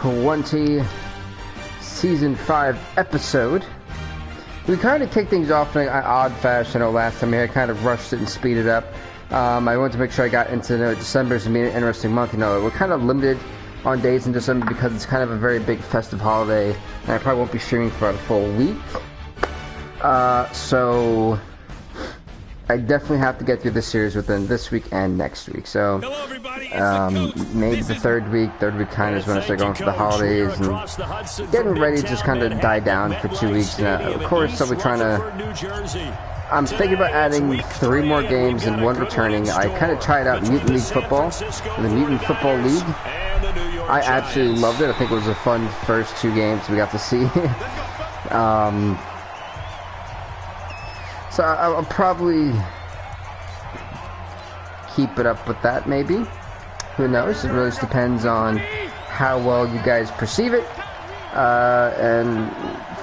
Ep24 Season 5 episode. We kind of kicked things off in an odd fashion last time. I kind of rushed it and speeded up. I wanted to make sure I got into December is going to be an interesting month. We're kind of limited on days in December because it's kind of a very big festive holiday, and I probably won't be streaming for a full week. So I definitely have to get through this series within this week and next week. So maybe the third week kind of is when I start going for the holidays and getting ready to just kind of die down for 2 weeks. And of course, I'll be trying to. I'm thinking about adding 3 more games and 1 returning. I kind of tried out Mutant League Football, the Mutant Football League. I absolutely loved it. I think it was a fun first 2 games we got to see. So I'll probably keep it up with that, maybe. Who knows? It really just depends on how well you guys perceive it, and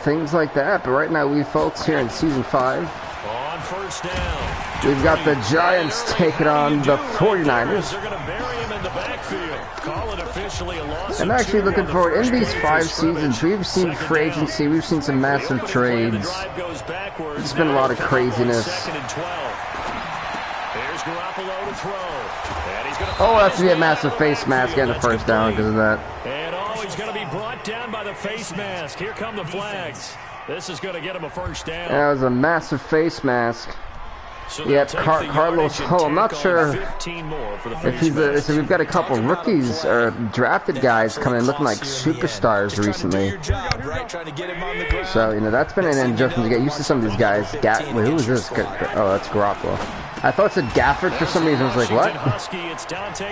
things like that. But right now, we folks here in Season 5, on first down, we've got the Giants taking on the 49ers. They're going to bury him in the backfield. Call it officially a loss. I'm actually looking forward. In these 5 seasons, we've seen free agency, we've seen some massive trades. It's been a lot of craziness. Oh, I have to be a massive face mask and a first down because of that. And he's going to be brought down by the face mask. Here come the flags. This is going to get him a first down. That was a massive face mask. So yep, Carlos Hull. I'm not sure if he's so we've got a couple rookies or drafted guys coming in looking like superstars recently. So, that's been an adjustment to get used to some of these guys. Wait, who is this? Oh, that's Garoppolo. I thought it said Gafford for some reason. I was like, what?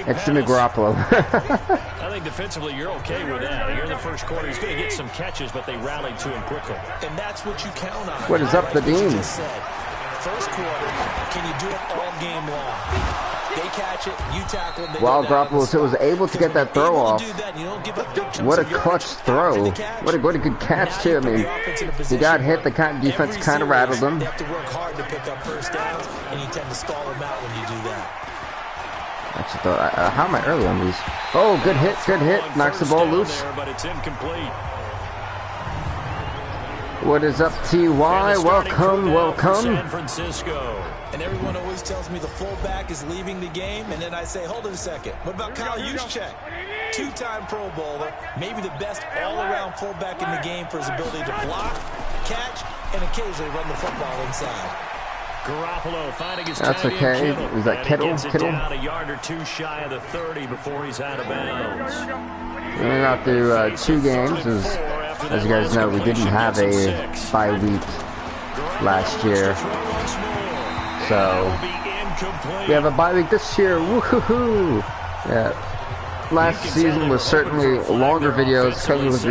It's Jimmy Garoppolo. I think defensively you're okay with that. Here in the first quarter, he's going to get some catches, but they rallied to him quickly. And that's what you count on. What is up, the Dean? First quarter, can you do it all game long? They catch it, you tackle them. While Garoppolo was able to get that throw off. What a clutch throw. What a good catch, too. I mean, he got hit. The defense kind of rattled him. You have to work hard to pick up first downs, and you tend to stall them out when you do that. Actually, thought, how am I early on these? Oh, good hit. Knocks the ball loose. But it's incomplete. What is up, T.Y.? Welcome. San Francisco. And everyone always tells me the fullback is leaving the game, and then I say, hold it a second. What about Kyle Juszczyk? 2-time Pro Bowler, maybe the best all-around fullback in the game for his ability to block, catch, and occasionally run the football inside. Garoppolo finding his That's okay. Is that Kittle? Down a yard or 2 shy of the 30 before he's out of bounds. We're not through 2 games. As you guys know, we didn't have a bye week last year, so we have a bye week this year. Woohoo! Yeah. Last season was certainly longer videos because of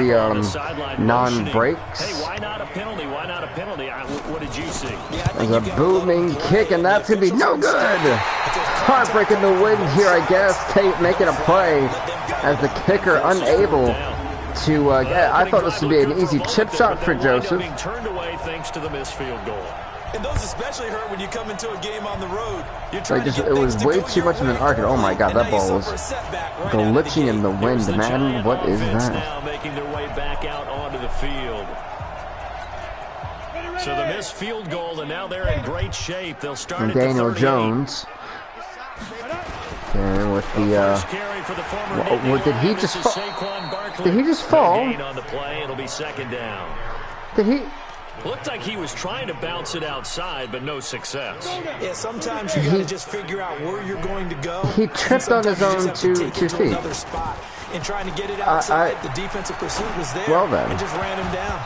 the non-breaks. Hey, why not a penalty? Why not a penalty? What did you see? There's a booming kick, and that's gonna be no good. Heartbreaking the wind here, I guess. Making a play as the kicker unable to I thought this would be an easy chip shot for Joseph. Being turned away thanks to the missed field goal. And those especially hurt when you come into a game on the road. It was way too much of an arc. Oh my god, that ball was glitching in the wind. Madden, what is that? Now making their way back out onto the field. So the missed field goal, and now they're in great shape. They'll start from at Daniel the 38. Jones. And with the did he just fall? Did he just fall? On the play, it'll be second down. Did he? Looked like he was trying to bounce it outside, but no success. Yeah, sometimes you got to just figure out where you're going to go. He tripped on his own 2 feet. Another spot and trying to get it outside. The defensive pursuit was there. Well then. And just ran him down.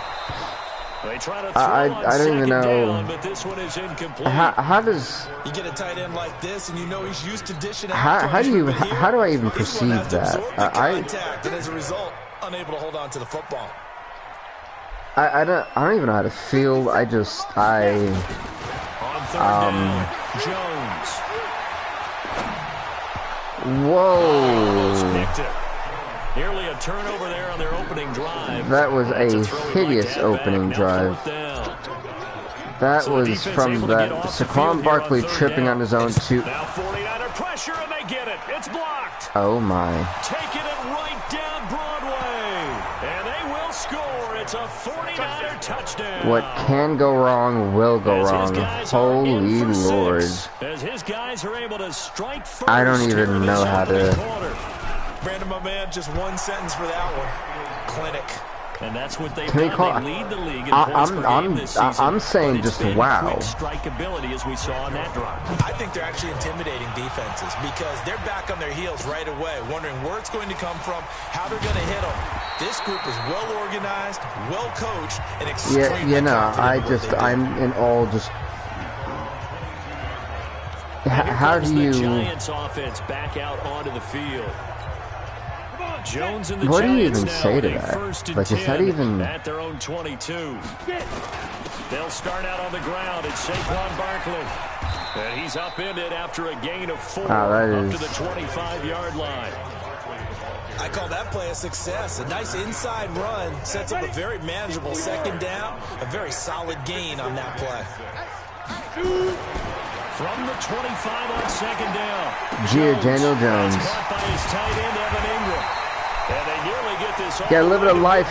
They try to throw I don't even know. down, but this one is incomplete. How does you get a tight end like this, and you know he's used to dishing out. How do I even perceive that? And as a result, unable to hold on to the football. I don't even know how to feel. On third down, Jones. Whoa. Nearly a turnover there on their opening drive. That was a hideous opening drive. That was from that Saquon Barkley tripping on his own too. Now 49er pressure, and they get it. It's blocked. Oh my. Taking it right down Broadway. score. It's a 49er touchdown. What can go wrong will go wrong. Holy Lord. As his guys are able to strike first. I don't even know how to. Brandon, my man, just one sentence for that one. Clinic. And that's what they've done. They lead the league in points per game this season. I'm saying just wow. Quick strike ability as we saw on that drive. I think they're actually intimidating defenses because they're back on their heels right away, wondering where it's going to come from, how they're going to hit them. This group is well organized, well coached, and extremely I'm in all just. How do you? The Giants offense back out onto the field. Jones and the what do you Giants even say to that? Like, is that even at their own 22? They'll start out on the ground. It's Saquon Barkley, and he's upended after a gain of 4 up to the 25-yard line. I call that play a success. A nice inside run sets up a very manageable second down. A very solid gain on that play. From the 25 on second down. Daniel Jones. Caught by his tight end, Evan Ingram. And they nearly get this got a little bit of life.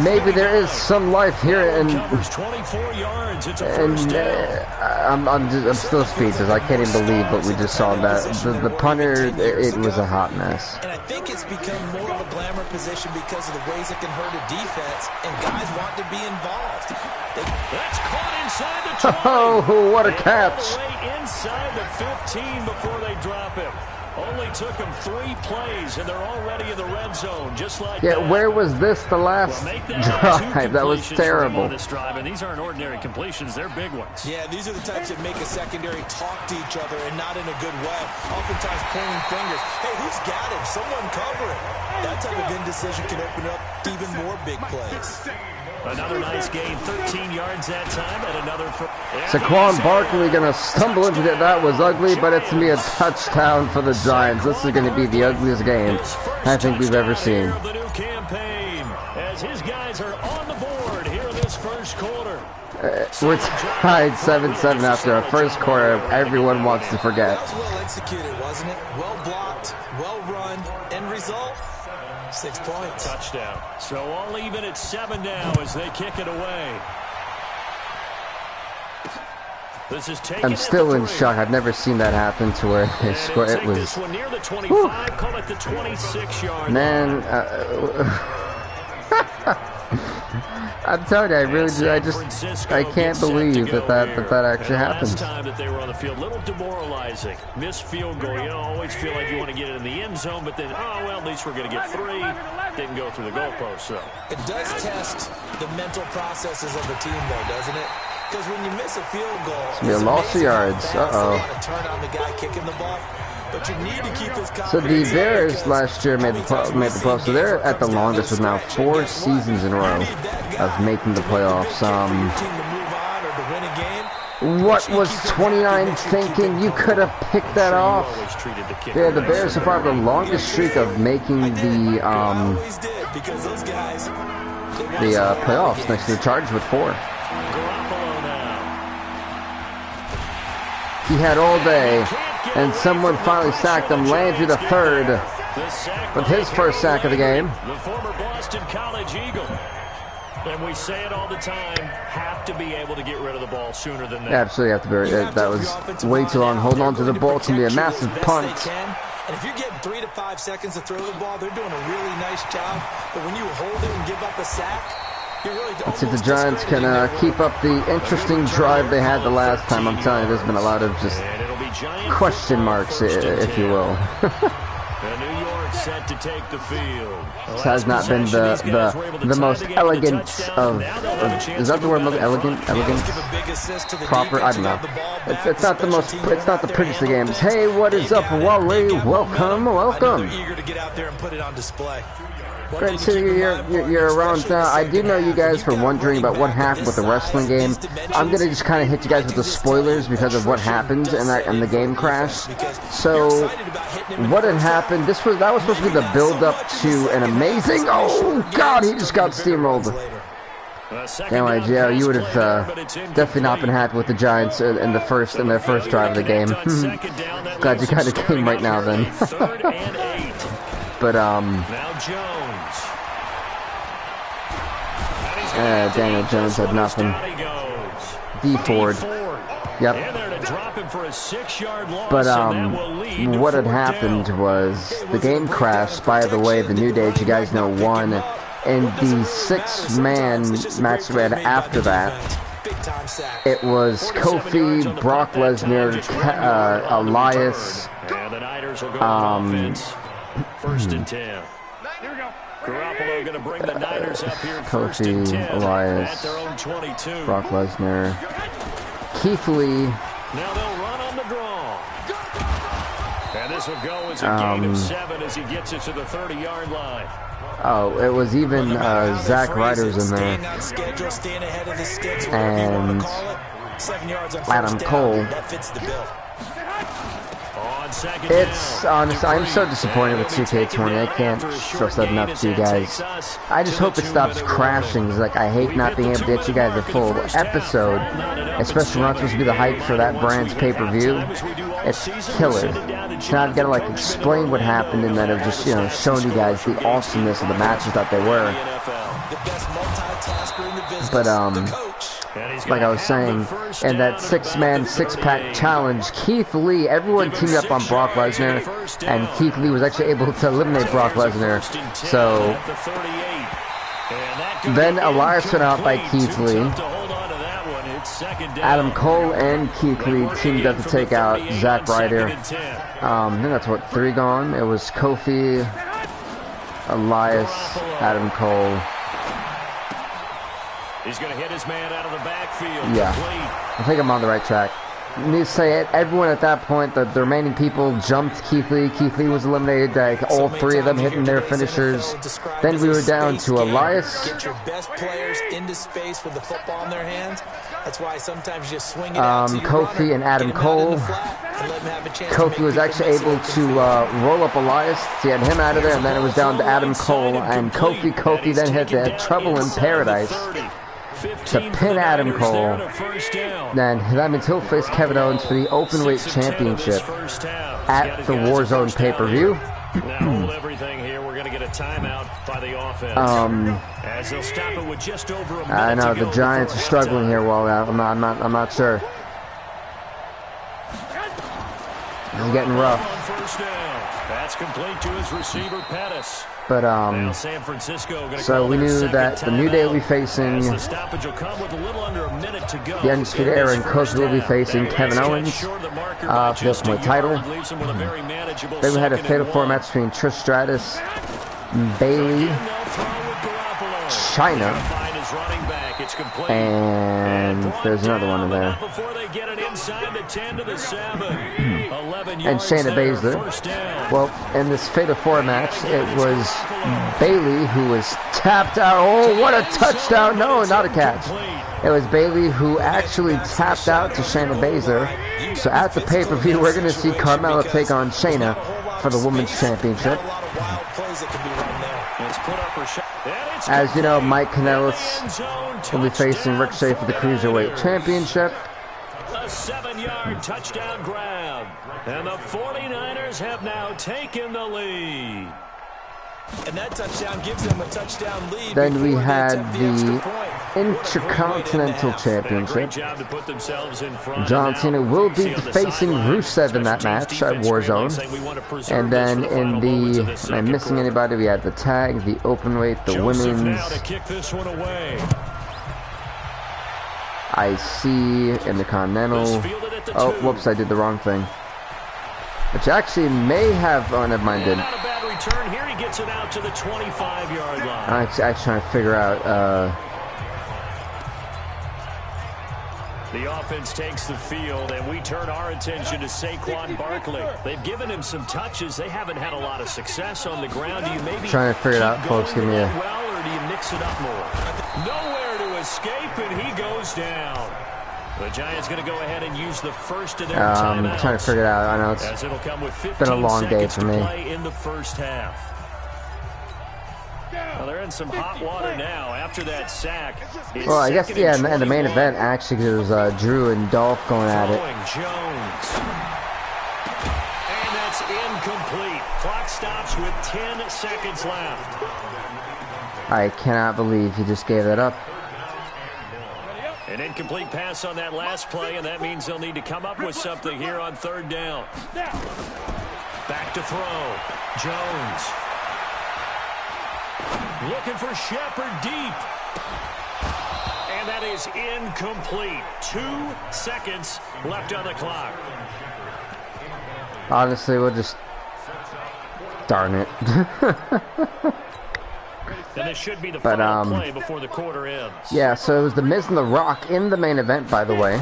Maybe there is some life here, and I'm still speechless. I can't even believe what we just saw. That the punter, it was a hot mess. And I think it's become more of a glamour position because of the ways it can hurt a defense, and guys want to be involved. That's caught inside the 20. Oh, what a catch! All the way inside the 15 before they drop him. Only took them 3 plays, and they're already in the red zone, just like that. Where was this the last drive? That was terrible. This drive, and these aren't ordinary completions; they're big ones. Yeah, these are the types that make a secondary talk to each other, and not in a good way. Oftentimes pointing fingers. Hey, who's got him? Someone cover it. That type of indecision can open up even more big plays. Another nice gain, 13 yards that time, and another. Saquon Barkley going to stumble into it. That was ugly, but it's going to be a touchdown for the Giants. This is going to be the ugliest game I think we've ever seen. The new campaign, as his guys are on the board here in this first quarter. We're tied 7-7 after our first quarter. Everyone wants to forget. That was well executed, wasn't it? Well blocked, well run. End result. 6 points. Touchdown. So all even at 7 now as they kick it away. This is taken. I'm still in shock. I've never seen that happen to where they score. It was. This one near the 25, call it the 26-yard man. I'm telling you, I really do. I can't believe that actually happened. Last time that they were on the field, a little demoralizing. Missed field goal. You always feel like you want to get it in the end zone, but then, oh, well, at least we're going to get 3. Didn't go through the goalpost, so. It does test the mental processes of the team, though, doesn't it? Because when you miss a field goal, it's going to be a loss of yards. Turn on the guy kicking the ball. But you need to keep this so the Bears last year made the playoffs. So they're at the longest with now 4 seasons in a row of making the playoffs. What was 29 thinking? You could have picked that off. Yeah, the Bears so far have the longest streak of making the playoffs next to the Chargers with 4. He had all day, and someone finally sacked him. Landry the third with his first sack of the game. The former Boston College Eagle. And we say it all the time, have to be able to get rid of the ball sooner than that. Absolutely have to be. That was way too long. Holding on to the ball. It's going to be a massive punt. And if you're getting 3 to 5 seconds to throw the ball, they're doing a really nice job. But when you hold it and give up a sack, let's see if the Giants can keep up the interesting drive they had the last time. I'm telling you, there's been a lot of just question marks, if you will. New York set to take the field. This has not been the most elegant of is that the word? Elegant? Proper? I don't know. It's not the most. It's not the prettiest of games. Hey, what is up, Wally? Welcome. Eager to get out there and put it on display. Great to see you're around. I do know you guys were wondering about what happened with the wrestling game. I'm going to just kind of hit you guys with the spoilers because of what happened and the game crash. So, what had happened, that was supposed to be the build-up to an amazing... Oh, God, he just got steamrolled. Anyway, JR, you would have definitely not been happy with the Giants in their first drive of the game. Glad you kind of came right now, then. But, now Jones. Daniel Jones had nothing. D Ford. Yep. But what had happened was the game crashed. By the way, the New Day, you guys know, won. And the 6-man match we had after that, it was Kofi, Brock Lesnar, Elias, First and 10. Garoppolo going to bring the Niners up here. Kofi, Elias, Brock Lesnar, Keith Lee. Now they'll run on the draw. And this will go as a gain of 7 as he gets it to the 30-yard line. Oh, it was even Zach Ryder's in there. And Adam Cole. It's honest. I'm so disappointed with 2K20. I can't stress that enough to you guys. I just hope it stops crashing. It's like, I hate not being able to get you guys a full episode, especially when I'm supposed to be the hype for that brand's pay-per-view. It's killer. Now I've got to like explain what happened, and then of just, you know, showing you guys the awesomeness of the matches that they were. But like I was saying, in that 6-man, 6-pack challenge, Keith Lee, everyone teamed up on Brock Lesnar, and Keith Lee was actually able to eliminate Brock Lesnar. So then Elias went out by Keith Lee. Adam Cole and Keith Lee teamed up to take out Zack Ryder. I think that's what, 3 gone. It was Kofi, Elias, Adam Cole. He's going to hit his man out of the backfield. Yeah, I think I'm on the right track. I need to say it. Everyone at that point, the remaining people jumped Keith Lee. Keith Lee was eliminated. Like all 3 of them hitting their finishers. Then we were down to Elias. Get your best players into space with the football in their hands. That's why sometimes you just swing it out to your Kofi runner, and Adam Cole. Kofi was actually able to roll up Elias. So he had him out of there, and then it was down to Adam Cole and Kofi. Kofi then hit the Trouble in Paradise to pin Adam Cole. Then that means he'll face Kevin Owens for the Openweight Championship at the Warzone pay-per-view. I know the Giants are struggling here. Well, I'm not sure. It's getting rough. That's complete to his receiver Pettis. But so we knew that the New Day will be facing the Undisputed Era, and Kofi will be facing Kevin Owens for the Ultimate title. Then we had a Fatal 4 match between Trish Stratus, Bayley, Chyna, and there's another one in there. And Shayna Baszler. Well, in this Fatal 4 match, it was Bayley who was tapped out. Oh, what a touchdown! No, not a catch. It was Bayley who actually tapped out to Shayna Baszler. So at the pay-per-view, we're going to see Carmella take on Shayna for the Women's Championship. As you know, Mike Kanellis will be facing Ricochet for the Cruiserweight Championship. A 7-yard touchdown grab. And the 49ers have now taken the lead. And that touchdown gives them a touchdown lead. Then we had the Intercontinental Championship. John Cena will be facing Rusev in that match at Warzone. And then in the, am I missing anybody? We had the tag, the openweight, the women's. IC, Intercontinental. Oh, whoops, I did the wrong thing. Which actually may have, oh, never mind, didn't. Here he gets it out to the 25-yard line. I'm actually trying to figure out, The offense takes the field, and we turn our attention to Saquon Barkley. They've given him some touches. They haven't had a lot of success on the ground. Do you maybe trying to figure it out, folks? Give me a... Well, or do you mix it up more? Nowhere to escape, and he goes down. The Giants going to go ahead and use the first of their timeouts. I'm trying to figure it out. I know it's been a long day for me. In the first half. Well, they're in some hot water now after that sack. Well, I guess, yeah, and the main event, actually, because it was Drew and Dolph going at it. Jones. And that's incomplete. Clock stops with 10 seconds left. I cannot believe he just gave that up. An incomplete pass on that last play, and that means they'll need to come up with something here on third down. Back to throw. Jones. Looking for Shepard deep. And that is incomplete. 2 seconds left on the clock. Honestly, we'll just... Darn it. And this should be the final play before the quarter ends. Yeah, so it was The Miz and The Rock in the main event, by the way.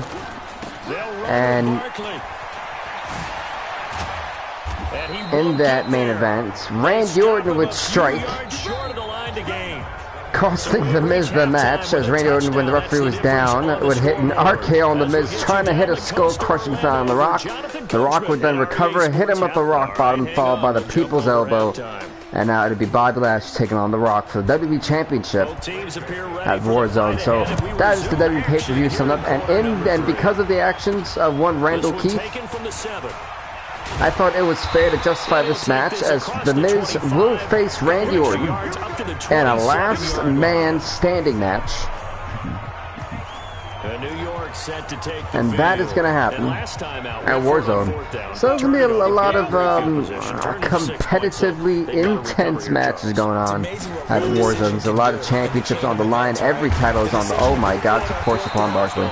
And in that main event, Randy Orton would strike, costing The Miz the match, as Randy Orton, when the referee was down, would hit an RKO on The Miz, trying to hit a skull-crushing foul on The Rock. The Rock would then recover, hit him with the rock bottom, followed by the People's Elbow. And now it'd be Bobby Lashley taking on The Rock for the WWE Championship at Warzone. So that is the WWE pay-per-view summed up. And because of the actions of one Randall Keith, I thought it was fair to justify this match, as The Miz will face Randy Orton in a last man standing match. And that is going to happen at Warzone. So there's going to be a lot of competitively intense matches going on at Warzone. There's a lot of championships on the line. Every title is on the... Oh my god, of course, Saquon Barkley.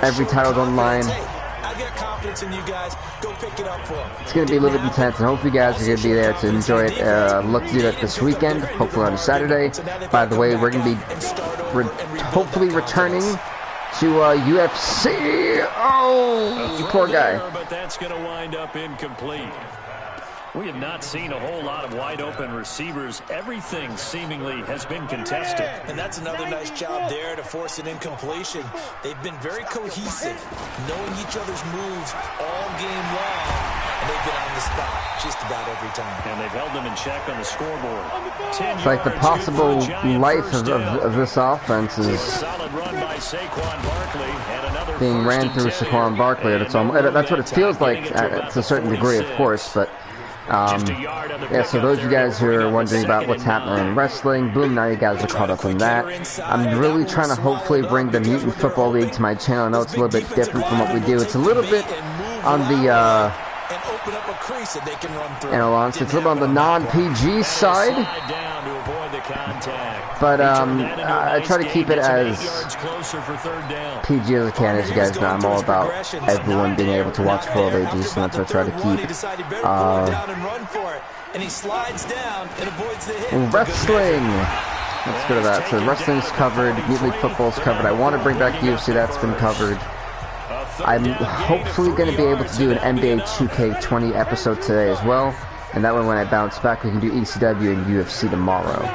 Every title is on the line. It's going to be a little bit intense, and hopefully you guys are going to be there to enjoy it. Look to do that this weekend, hopefully on Saturday. By the way, we're going to be hopefully returning to UFC. Oh, poor guy. But that's going to wind up incomplete. We have not seen a whole lot of wide-open receivers. Everything seemingly has been contested. And that's another nice job there to force an incompletion. They've been very cohesive, knowing each other's moves all game long, and they've been on the spot just about every time. And they've held them in check on the scoreboard. It's like the possible life of this offense is being ran through Saquon Barkley. That's what it feels like to a certain degree, of course, but... yeah, so those of you guys who are wondering about what's happening in wrestling, boom, now you guys are caught up on that. I'm really trying to hopefully bring the Mutant Football League to my channel. I know it's a little bit different from what we do. It's a little bit on the, it's a little on the non-PG side. But I try to keep it as PG as I can. As you guys know, I'm all about everyone being able to watch full ages, and that's what I try to keep. Wrestling! Let's go to that. So wrestling's covered, Mutant League Football's covered. I want to bring back UFC, that's been covered. I'm hopefully going to be able to do an NBA 2K20 episode today as well. And that way when I bounce back, we can do ECW and UFC tomorrow.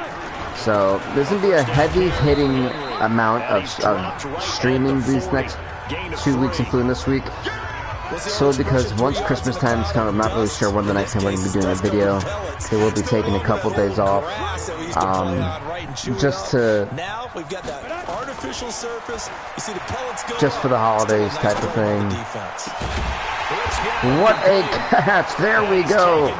So there's going to be a heavy-hitting amount of streaming these next 2 weeks, including this week. So because once Christmas time is coming, I'm not really sure when the next time we're going to be doing a video. They will be taking a couple days off. Just for the holidays type of thing. What a catch! There we go!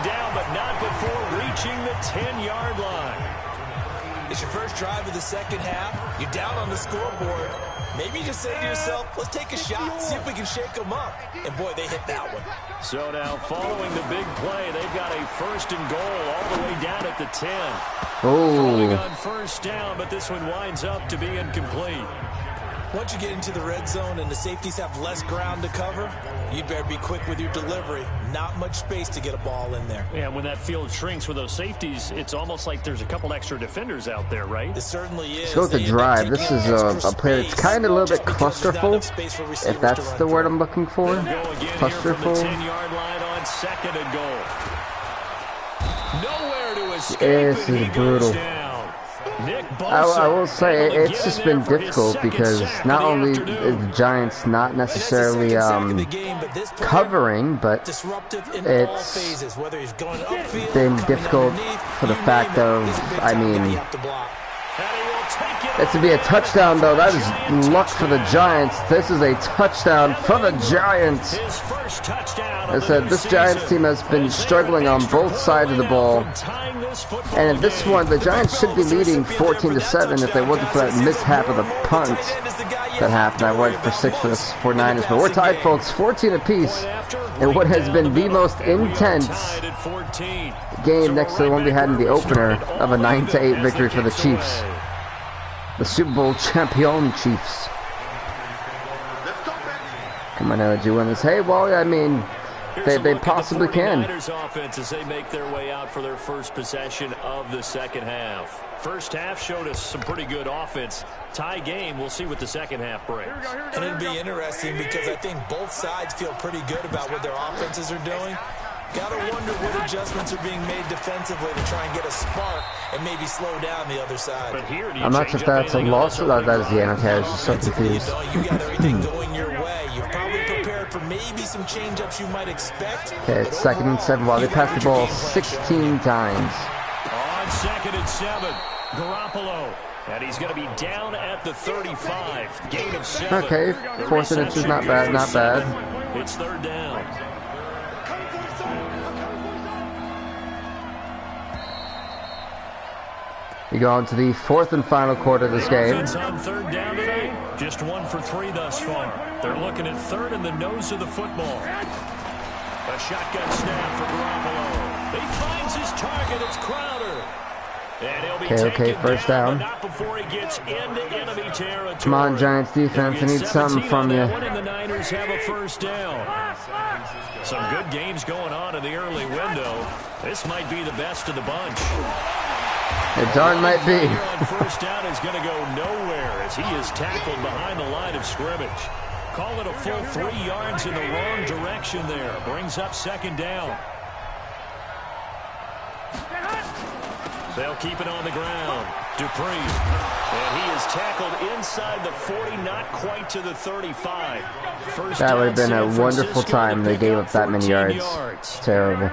It's your first drive of the second half. You're down on the scoreboard. Maybe you just say to yourself, let's take a shot, see if we can shake them up. And boy, they hit that one. So now, following the big play, they've got a 1st and goal all the way down at the 10. Throwing on first down, but this one winds up to be incomplete. Once you get into the red zone and the safeties have less ground to cover, you'd better be quick with your delivery. Not much space to get a ball in there. Yeah, when that field shrinks with those safeties, it's almost like there's a couple extra defenders out there, right? It certainly is. Let's go with the drive. This is a play that's kind of a little bit clusterful, if that's the word I'm looking for. Clusterful. 10-yard line on 2nd and goal. Nowhere to escape. This is brutal. I will say it's just been difficult because not only is the Giants not necessarily covering, but it's been difficult for the fact of, I mean, It's to be a touchdown, though. That is luck for the Giants. This is a touchdown for the Giants. I said this Giants team has been struggling on both sides of the ball. And at this one, the Giants should be leading 14-7 if they wasn't for that mishap of the punt that happened. I went for 6 for the 49ers. But we're tied, folks, 14 apiece. And what has been the most intense game next to the one we had in the opener of a 9-8 victory for the Chiefs. The Super Bowl champion Chiefs. Come on, did you win this? Hey, well, I mean, they possibly can. Offense as they make their way out for their first possession of the second half. First half showed us some pretty good offense. Tie game, we'll see what the second half brings. And it'll be interesting because I think both sides feel pretty good about what their offenses are doing. Gotta wonder what adjustments are being made defensively to try and get a spark and maybe slow down the other side. I'm not sure if that's a loss or that is the end. Okay, I was just so confused. You got everything going your way. You've probably prepared for maybe some change-ups you might expect. Okay, it's 2nd and 7 while they passed the ball 16 times. On 2nd and 7, Garoppolo. And he's going to be down at the 35. Gain of 7. Okay, 4th and inches, not bad, not bad. It's 3rd down. You go on to the 4th and final quarter of this game. On 3rd down today, just 1 for 3 thus far. They're looking at 3rd in the nose of the football. A shotgun snap for Garoppolo. He finds his target. It's Crowder. And he'll be okay, first down. Not before he gets into enemy territory. Come on, Giants defense. I need something from you. And the Niners have a first down. Some good games going on in the early window. This might be the best of the bunch. It darn might be. First down is going to go nowhere as he is tackled behind the line of scrimmage. Call it a full 3 yards in the wrong direction there. Brings up 2nd down. They'll keep it on the ground. Dupree. And he is tackled inside the 40, not quite to the 35. That would have been a wonderful time. They gave up that many yards. Terrible.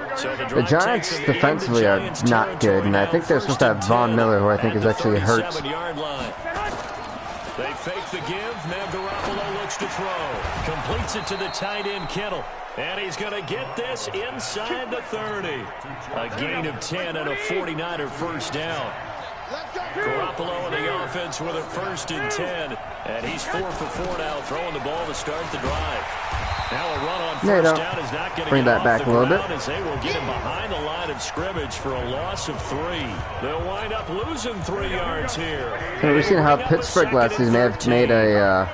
The Giants defensively are not good, and I think they're supposed to have Von Miller, who I think is actually hurt. They fake the give. Now Garoppolo looks to throw. Completes it to the tight end, Kittle. And he's going to get this inside the 30. A gain of 10 and a 49er first down. Garoppolo in the offense with a 1st and 10. And he's 4 for 4 now, throwing the ball to start the drive. Now a run on first down is not going to bring that back a little bit. As they will get him behind the line of scrimmage for a loss of 3. They'll wind up losing 3 yards here. We've seen how Pittsburgh last season may have made a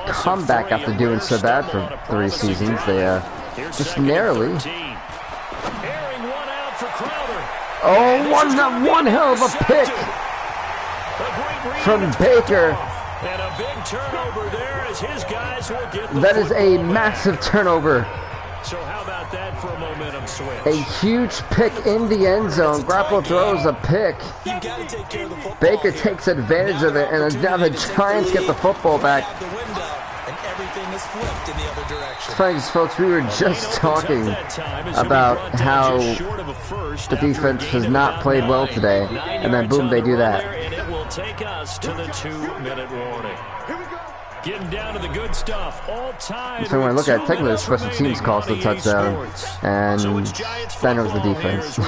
comeback after doing so bad for 3 seasons. They just narrowly. Oh, one hell of a pick from Baker. And a big turnover there as his guys will get the That is a massive turnover. So how about that for a momentum switch? A huge pick in the end zone. Garoppolo throws a pick. Baker takes advantage of it, and now the Giants get the football back. It's funny, because, folks, we were just talking about how the defense has not played well today, and then boom, they do that. And it will take us to the 2-minute warning. Getting down to the good stuff. All time. So when I look at it, technically the special teams cost the touchdown, and then it was the defense.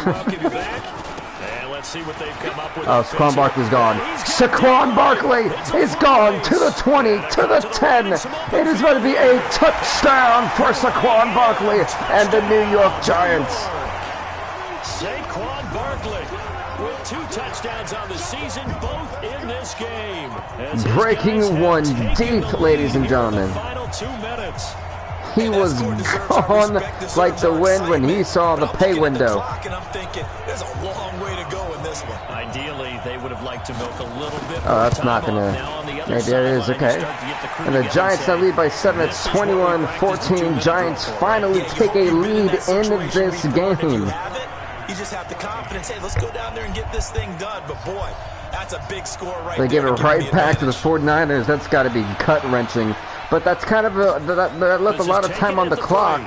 See what they've come up with. Oh, Saquon Barkley's gone. Saquon Barkley is gone to the 20, to the 10. It is going to be a touchdown for Saquon Barkley and the New York Giants. Saquon Barkley with 2 touchdowns on the season, both in this game. Breaking one deep, ladies and gentlemen. Final 2 minutes. He was gone like the wind when he saw the pay window. Ideally, they would have liked to milk a little bit. Oh, that's not gonna. Maybe it is okay. And the Giants now lead by 7. It's 21-14. Giants finally take a lead in this game. You just have the confidence. Hey, let's go down there and get this thing done. But boy, that's a big score right there. They give it right back to the 49ers. That's got to be gut-wrenching. But that's kind of that left a lot of time on the clock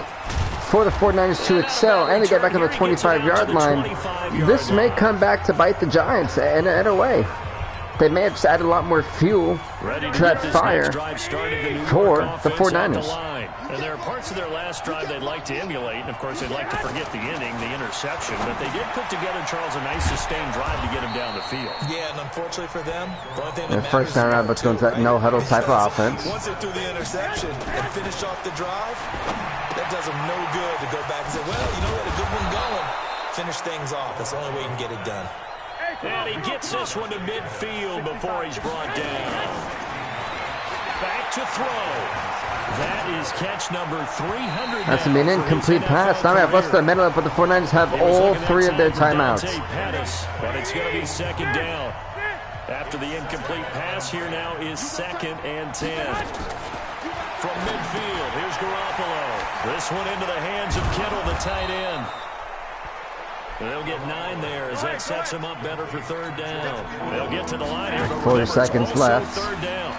for the 49ers to excel and to get back on the 25-yard line. This may come back to bite the Giants in a way. they may have just added a lot more fuel to that fire for the 49ers. And there are parts of their last drive they'd like to emulate, and of course they'd like to forget the inning, the interception, but they did put together, Charles, a nice sustained drive to get him down the field. Yeah, and unfortunately for them, the only thing The first time around, let's go into that no-huddle type of offense. Once they threw the interception and finished off the drive, that does them no good to go back and say, well, you know, we had a good one going. Finish things off. That's the only way you can get it done. And he gets this one to midfield before he's brought down. Back to throw. That is catch number 300. That's an incomplete pass. Now we have less than a minute, but the 49ers have all 3 of their timeouts. But it's going to be second down. After the incomplete pass, here now is 2nd and 10. From midfield, here's Garoppolo. This one into the hands of Kittle, the tight end. They'll get 9 there as that sets them up better for 3rd down. They'll get to the line here. 4 seconds left. 3rd down.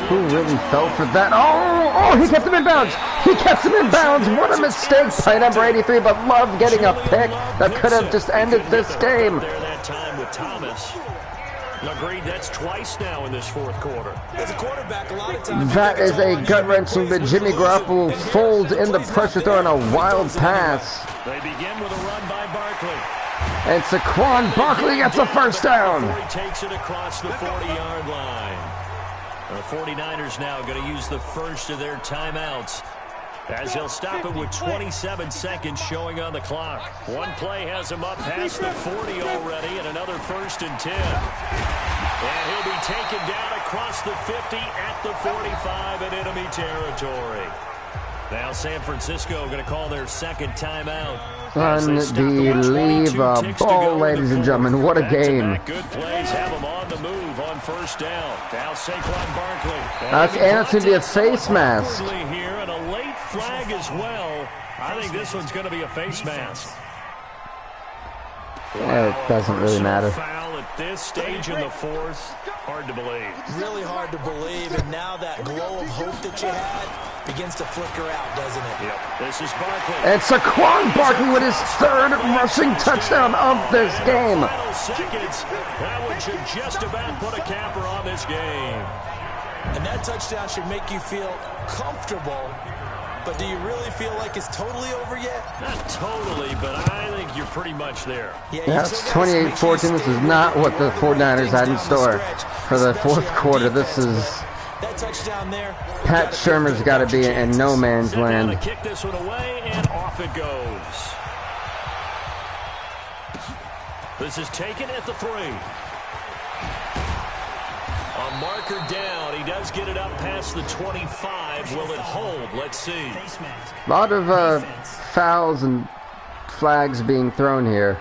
Who really fell for that? Oh, he kept him in bounds. He kept him in bounds. What a mistake by number 83, but Love getting a pick that could have just ended this game. There that time with Thomas. Agreed, that's twice now in this 4th quarter. As a quarterback, a lot of times That is a gut-wrenching, but Jimmy Garoppolo folds in the pressure throw on a wild pass. They begin with a run by Barkley. And Saquon Barkley gets a first down. He takes it across the 40-yard line. The 49ers now going to use the first of their timeouts as he'll stop it with 27 seconds showing on the clock. One play has him up past the 40 already, and another 1st and 10. And he'll be taken down across the 50 at the 45 in enemy territory. Now San Francisco going to call their 2nd timeout. Unbelievable, ladies and gentlemen. What a game. Good plays have them on the move on 1st down. Now Saquon Barkley. That's going to be a face mask. Here and a late flag as well. I think this one's going to be a face mask. It doesn't really matter. Foul at this stage in the 4th. Hard to believe. Really hard to believe, and now that glow of hope that you had begins to flicker out, doesn't it? Yep. This is Barkley. And Saquon Barkley with his 3rd rushing touchdown of this game. Final seconds. That one should just about put a capper on this game. And that touchdown should make you feel comfortable. But do you really feel like it's totally over yet? Not totally, but I think you're pretty much there. Yeah, it's 28-14. This is not what the 49ers had in store for the 4th quarter. This is... That touchdown there. Pat Shurmur's got to be in no man's land. Kick this one away, and off it goes. This is taken at the 3. A marker down. He does get it up past the 25. Will it hold? Let's see. A lot of fouls and flags being thrown here.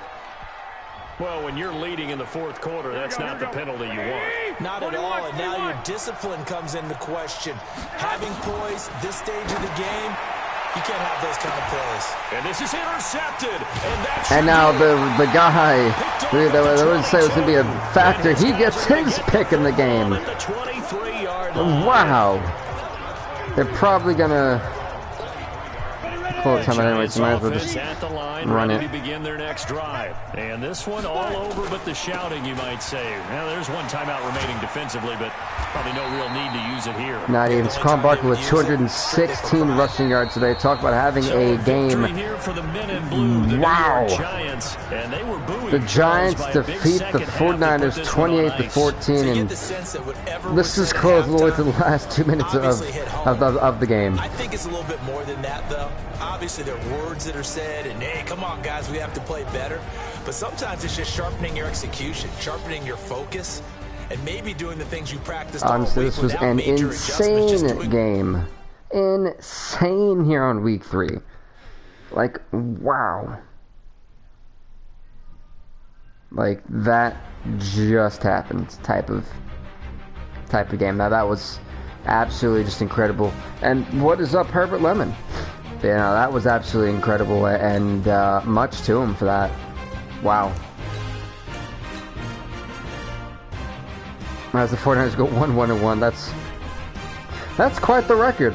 Well, when you're leading in the 4th quarter, that's not the penalty you want. Not at all, and now your discipline comes into question. Having poise this stage of the game, you can't have those kind of plays. And this is intercepted. And now the guy that would say was going to be a factor, he gets his pick in the game. Wow. They're probably going to close time anyway, so might as well just run it. Begin their next drive. And this one all over but the shouting, you might say. Now there's one timeout remaining defensively, but probably no real need to use it here. Not even. Saquon Barkley with 216 rushing yards today. Talk about having a game. Wow. The Giants defeat the 49ers 28-14, and this is close all the way to the last 2 minutes of the game. I think it's a little bit more than that, though. Obviously, there are words that are said, and hey, come on, guys, we have to play better. But sometimes it's just sharpening your execution, sharpening your focus, and maybe doing the things you practiced all week. Honestly, this was an insane game. Insane here on week 3. Like, wow. Like, that just happened type of game. Now, that was absolutely just incredible. And what is up, Herbert Lemon? You know, that was absolutely incredible, and much to him for that. Wow. As the 49ers go 1-1-1, that's quite the record.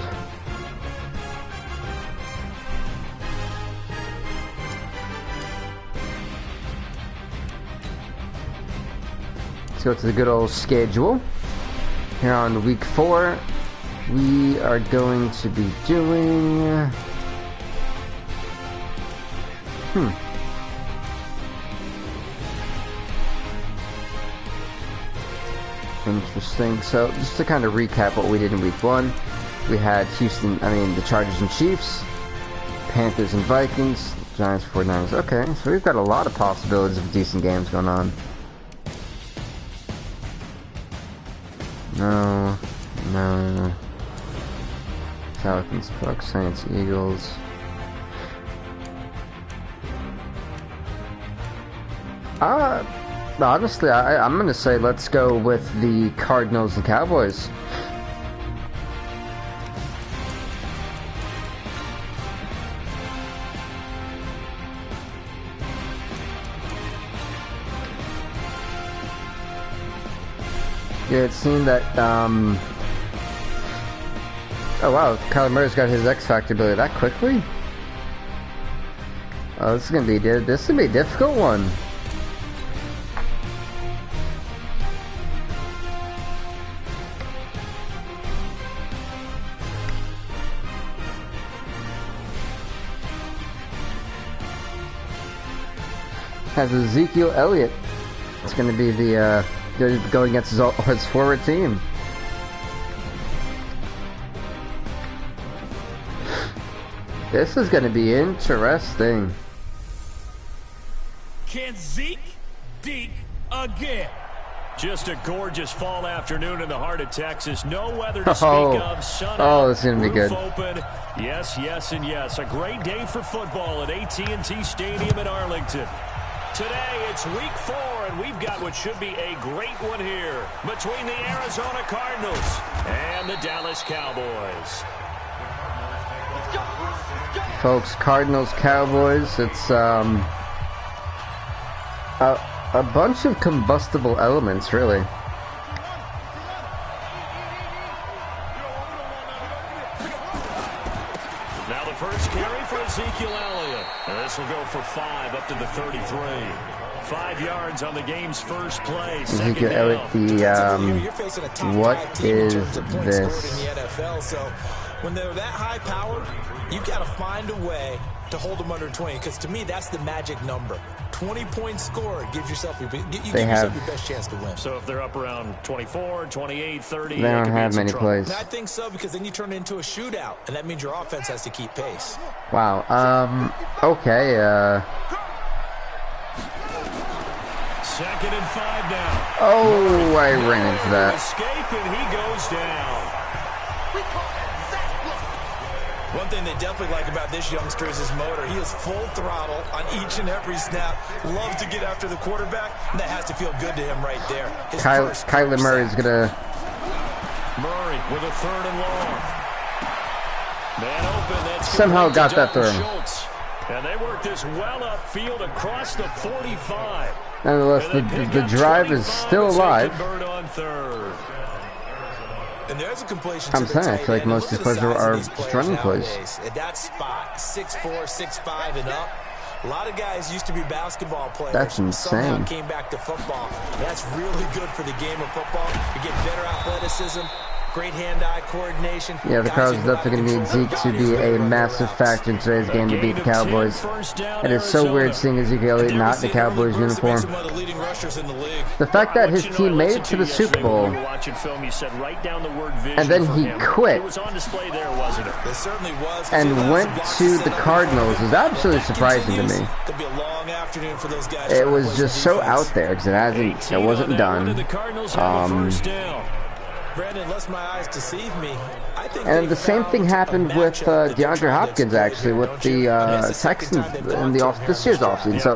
Let's go to the good old schedule. Here on week 4, we are going to be doing... Interesting. So, just to kind of recap what we did in week 1, we had the Chargers and Chiefs, Panthers and Vikings, Giants, 49ers. Okay, so we've got a lot of possibilities of decent games going on. No. Falcons, Bucks, Saints, Eagles. Honestly, I'm gonna say let's go with the Cardinals and Cowboys. Yeah, it seemed that, oh wow, Kyler Murray's got his X Factor ability that quickly? Oh, this is gonna be a difficult one. Has Ezekiel Elliott. It's gonna be the, going against his forward team. This is going to be interesting. Can Zeke deke again? Just a gorgeous fall afternoon in the heart of Texas. No weather to speak of. Sun out, this is going to be good. Open. Yes, yes, and yes. A great day for football at AT&T Stadium in Arlington. Today, it's week 4, and we've got what should be a great one here between the Arizona Cardinals and the Dallas Cowboys. Folks, Cardinals-Cowboys, it's a bunch of combustible elements, really. Now the first carry for Ezekiel Elliott. And this will go for 5 up to the 33. 5 yards on the game's first play. Ezekiel Elliott, what is this? In the NFL, so when they're that high powered, you've got to find a way to hold them under 20, because to me that's the magic number. 20 points scored gives yourself your best chance to win. So if they're up around 24, 28, 30, they don't have many plays. And I think so, because then you turn it into a shootout, and that means your offense has to keep pace. Wow. Okay. Second and 5 now. Oh, I ran into that. Escape, and he goes down. One thing they definitely like about this youngster is his motor. He is full throttle on each and every snap. Loves to get after the quarterback, and that has to feel good to him right there. Kyler Murray's gonna... Murray with a 3rd and long. Man open. That's somehow got that through. And they work this well upfield across the 45. Nonetheless, the drive is still alive. On 3rd. And there's a completion. I'm saying, I feel like most of these plays are just running plays. At that spot, 6'4", 6'5", and up. A lot of guys used to be basketball players. That's insane. Somehow came back to football. That's really good for the game of football. You get better athleticism, great hand-eye coordination. Yeah, the Cardinals are definitely going to need Zeke to be a massive factor in today's game to beat the Cowboys. It is so weird seeing Ezekiel Elliott not in the Cowboys uniform. The fact that his team made it to the Super Bowl, and then he quit and went to the Cardinals is absolutely surprising to me. It was just so out there because it wasn't done. Brandon, lest my eyes deceive me, I think and the same thing happened with DeAndre Hopkins, actually, with the Texans in this year's offseason. So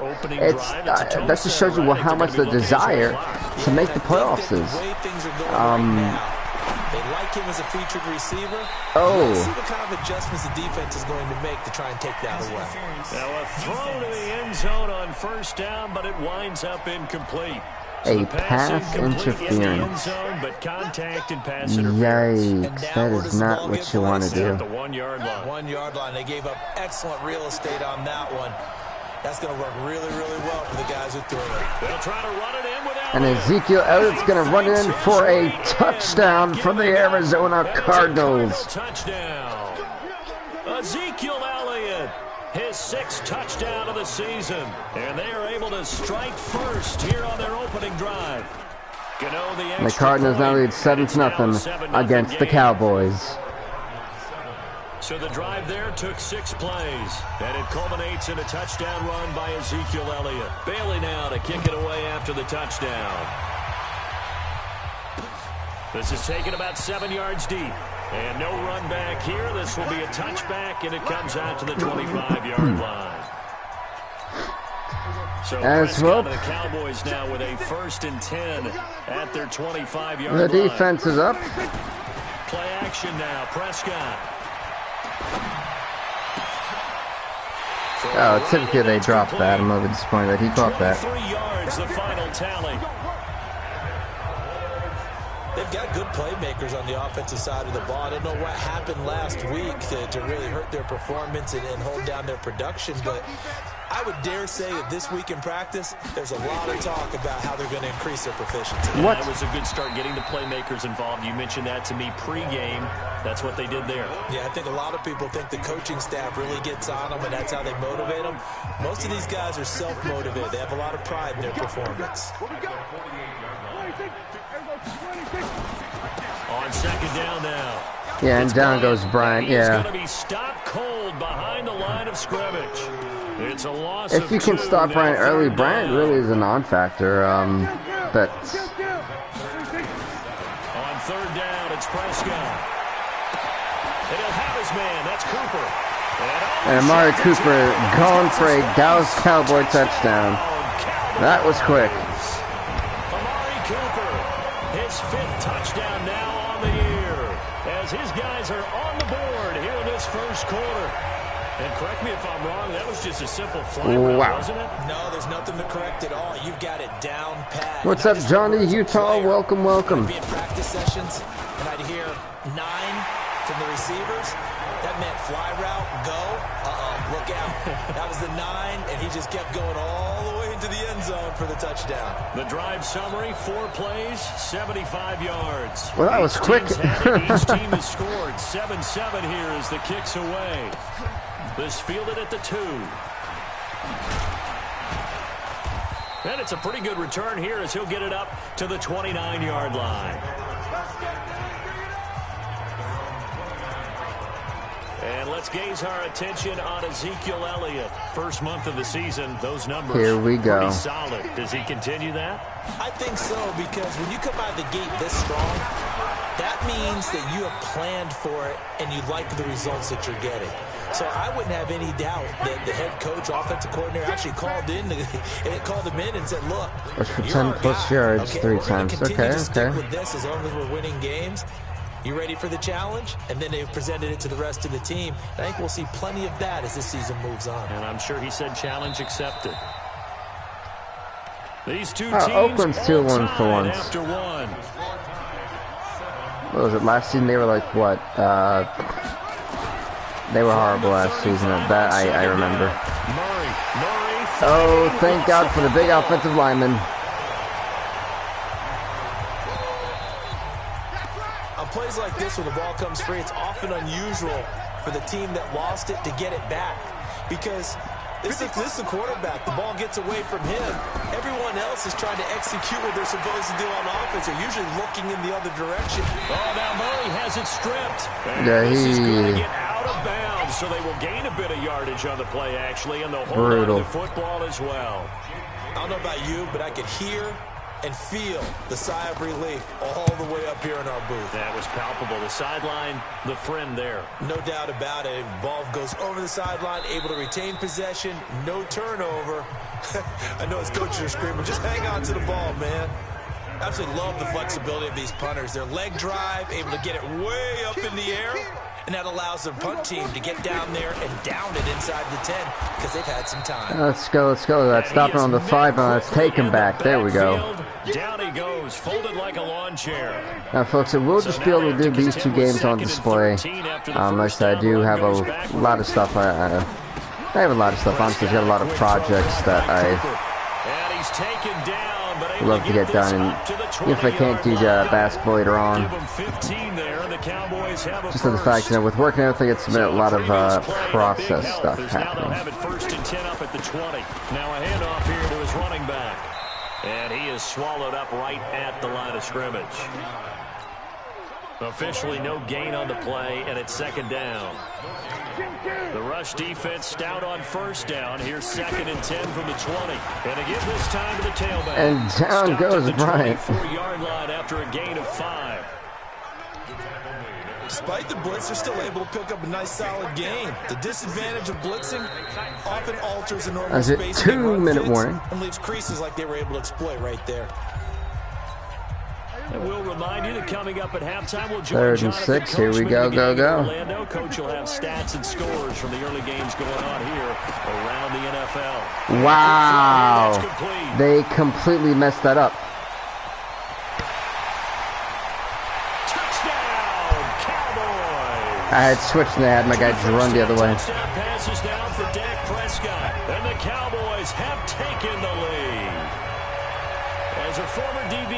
that just shows you how much the desire to make the playoffs is. They like him as a featured receiver. Oh. Let's see what kind of adjustments the defense is going to make to try and take that away. Now a throw to the end zone on 1st down, but it winds up incomplete. A pass interference. Yikes, that is not what you want to do. The 1 yard line. 1 yard line. They gave up excellent real estate on that one. That's going to work really, really well for the guys who throw it. They'll try to run it in without And Ezekiel Elliott's going to run in for a touchdown for the Arizona Cardinals. Touchdown. Ezekiel Elliott, his 6th touchdown of the season. And they are able to strike first here on their opening drive. The Cardinals now lead 7-0 against the Cowboys. So the drive there took 6 plays, and it culminates in a touchdown run by Ezekiel Elliott. Bailey now to kick it away after the touchdown. This is taken about 7 yards deep, and no run back here. This will be a touchback, and it comes out to the 25-yard line. So as well, the Cowboys now with a 1st and 10 at their 25-yard line. The defense is up. Play action now, Prescott. Oh, typically they drop that. I'm a little disappointed that he caught that. 3 yards, the final tally. They've got good playmakers on the offensive side of the ball. I don't know what happened last week to really hurt their performance and hold down their production, but I would dare say that this week in practice, there's a lot of talk about how they're going to increase their proficiency. What? That was a good start getting the playmakers involved. You mentioned that to me pregame. That's what they did there. Yeah, I think a lot of people think the coaching staff really gets on them, and that's how they motivate them. Most of these guys are self-motivated. They have a lot of pride in their performance. On 2nd down now. Yeah, and down goes Bryant. Yeah. He's going to be stopped cold behind the line of scrimmage. It's a loss. If you can stop Bryant early, Bryant really is a non-factor. But on 3rd down, it's Prescott. And he'll have his man. That's Cooper. And Amari Cooper going for a Dallas Cowboy touchdown. That was quick. Amari Cooper, his 5th touchdown now on the year, as his guys are on the board here in this 1st quarter. And correct me if I'm wrong, that was just a simple fly route, wasn't it? No, there's nothing to correct at all. You've got it down pat. What's up, Johnny Utah? Welcome, welcome. I'd be in practice sessions, and I'd hear 9 from the receivers. That meant fly route, go, look out. That was the 9, and he just kept going all the way into the end zone for the touchdown. The drive summary, 4 plays, 75 yards. Well, that was quick. Each team has scored 7-7 here as the kick's away. This fielded at the 2. And it's a pretty good return here as he'll get it up to the 29-yard line. And let's gaze our attention on Ezekiel Elliott. First month of the season, those numbers here we go. Pretty solid. Does he continue that? I think so, because when you come out of the gate this strong, that means that you have planned for it and you like the results that you're getting. So I wouldn't have any doubt that the head coach, offensive coordinator, actually called him in and said, "Look, for 10+ yards, okay, 3 times. Okay. Stick with this as long as we're winning games. You ready for the challenge?" And then they presented it to the rest of the team. I think we'll see plenty of that as this season moves on. And I'm sure he said challenge accepted. These two teams Oakland's 2-1 for once. after one. What was it, last season? They were like, what? They were horrible last season. That I remember. Oh, thank God for the big offensive lineman. On plays like this, when the ball comes free, it's often unusual for the team that lost it to get it back. Because this is the quarterback. The ball gets away from him. Everyone else is trying to execute what they're supposed to do on offense. They're usually looking in the other direction. Oh, now Murray has it stripped. Yeah, this is going to get out of bounds, so they will gain a bit of yardage on the play, actually, and they'll hold on to the football as well. I don't know about you, but I could hear and feel the sigh of relief all the way up here in our booth. That was palpable. The sideline, the friend there. No doubt about it. Ball goes over the sideline, able to retain possession, no turnover. I know his coaches are screaming, just hang on to the ball, man. Absolutely love the flexibility of these punters. Their leg drive, able to get it way up in the air, and that allows their punt team to get down there and down it inside the 10 because they've had some time. Let's go. That's stopping on the 5. Let's take him back. There we go. Down he goes, folded like a lawn chair. Now, folks, we'll just be able to do these 2 games on display. Like I said, I do have a lot of stuff I have a lot of stuff. Honestly, I've got a lot of projects that I And he's taken down, but able love to get done. And if I can't do basketball later on, Give him 15 there, and the Cowboys have a just for the fact, you know, with working out, I think it's been a lot of process stuff Now they'll happening. have it 1st and 10 up at the 20. Now a handoff here to his running back. And he is swallowed up right at the line of scrimmage. Officially no gain on the play, and it's 2nd down. The rush defense stout on 1st down. Here's 2nd and 10 from the 20. And they give this time to the tailback. And down goes Bryant. 24-yard line after a gain of 5. Despite the blitz, they're still able to pick up a nice, solid gain. The disadvantage of blitzing often alters a normal space. 2-minute warning. And leaves creases like they were able to exploit right there. And we'll remind you that coming up at halftime, we'll join 3rd and Jonathan 6. Here we Coachman go, in the game go, in go. Orlando. Coach will have stats and scores from the early games going on here around the NFL. Wow. That's complete. They completely messed that up. Touchdown, Cowboys. I had switched and I had my guy just run the other way. Touchdown passes down for Dak Prescott. And the Cowboys have taken the lead. As a former DB,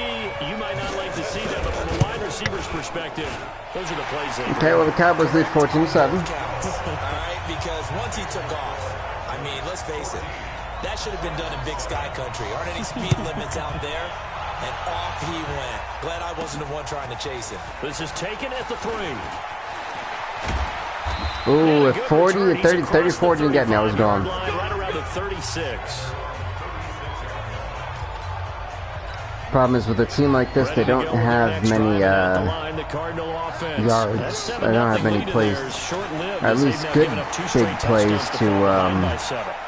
you might not like to see that, but from a wide receiver's perspective, those are the plays they Okay, well, the Cowboys lead 14-7. All right, because once he took off, I mean, let's face it, that should have been done in Big Sky Country. Aren't any speed limits out there? And off he went. Glad I wasn't the one trying to chase him. This is taken at the 3. Ooh, if 40 and 30, 34 didn't get me, I was gone. Right around the 36. Problem is with a team like this, they don't have many yards. They don't have many plays, at least good big plays to.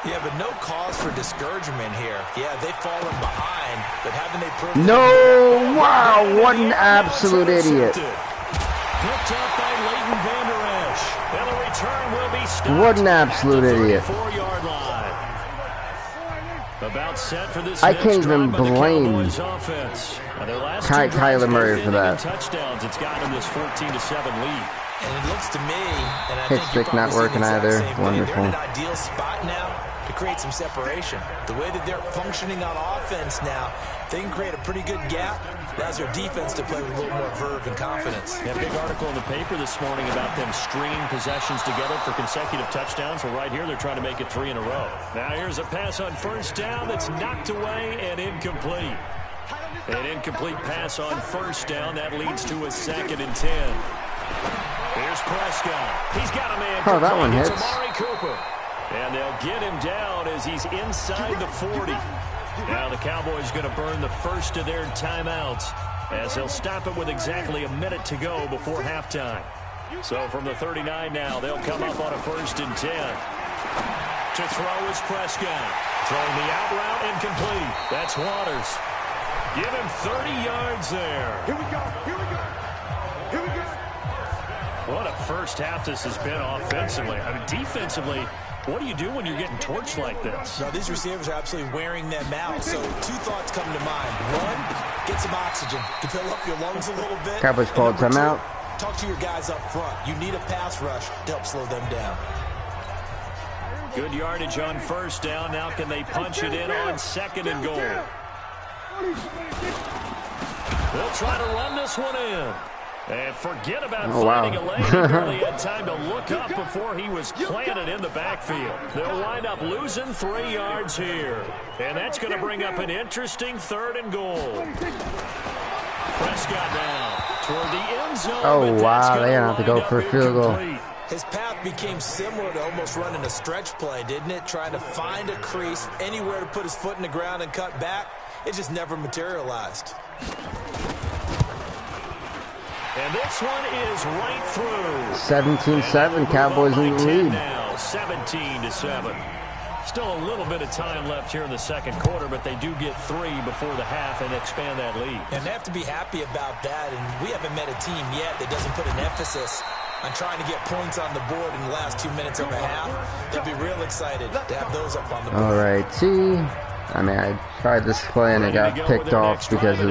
Yeah, but no cause for discouragement here. Yeah, they've fallen behind, but haven't they proven? No! Wow! What an absolute idiot! Picked up by Leighton Vander Esch. And the return will be stopped. What an absolute idiot! 34-yard line. About set for this I can't even drive by the blame Cowboys offense. Their last two drives Kyler Murray both for that. ending in touchdowns. It's got them this 14-7 lead. And it looks to me, and I Pitch think you're stick not probably seeing working the exact either. same thing. Wonderful. They're in an ideal spot now to create some separation. The way that they're functioning on offense now, they can create a pretty good gap. Allows their defense to play with a little more verve and confidence. A big article in the paper this morning about them stringing possessions together for consecutive touchdowns. Well, right here, they're trying to make it 3 in a row. Now here's a pass on 1st down that's knocked away and incomplete. An incomplete pass on 1st down. That leads to a 2nd and 10. Here's Prescott. He's got a man. Oh, that one hits. Amari Cooper. And they'll get him down as he's inside the 40. Now the Cowboys going to burn the first of their timeouts as they'll stop it with exactly a minute to go before halftime. So from the 39 now, they'll come up on a 1st and 10. To throw is Prescott. Throwing the out route incomplete. That's Waters. Give him 30 yards there. Here we go. Here we go. Here we go. What a first half this has been offensively. I mean, defensively, what do you do when you're getting torched like this? Now, these receivers are absolutely wearing them out. So, 2 thoughts come to mind. 1, get some oxygen to fill up your lungs a little bit. Cowboys called timeout. Talk to your guys up front. You need a pass rush to help slow them down. Good yardage on 1st down. Now can they punch it in on 2nd and goal? They'll try to run this one in. And forget about finding a lane. He barely had time to look up before he was planted in the backfield. They'll wind up losing 3 yards here. And that's going to bring up an interesting 3rd and goal. Prescott now toward the end zone. Oh, wow. They have to go for a field goal. His path became similar to almost running a stretch play, didn't it? Trying to find a crease, anywhere to put his foot in the ground and cut back. It just never materialized. And this one is right through. 17-7, Cowboys in the lead. Now, 17-7. Still a little bit of time left here in the 2nd quarter, but they do get 3 before the half and expand that lead. And they have to be happy about that, and we haven't met a team yet that doesn't put an emphasis on trying to get points on the board in the last 2 minutes of a half. They'll be real excited to have those up on the board. All right, T. I mean, I tried this play and it got picked off because of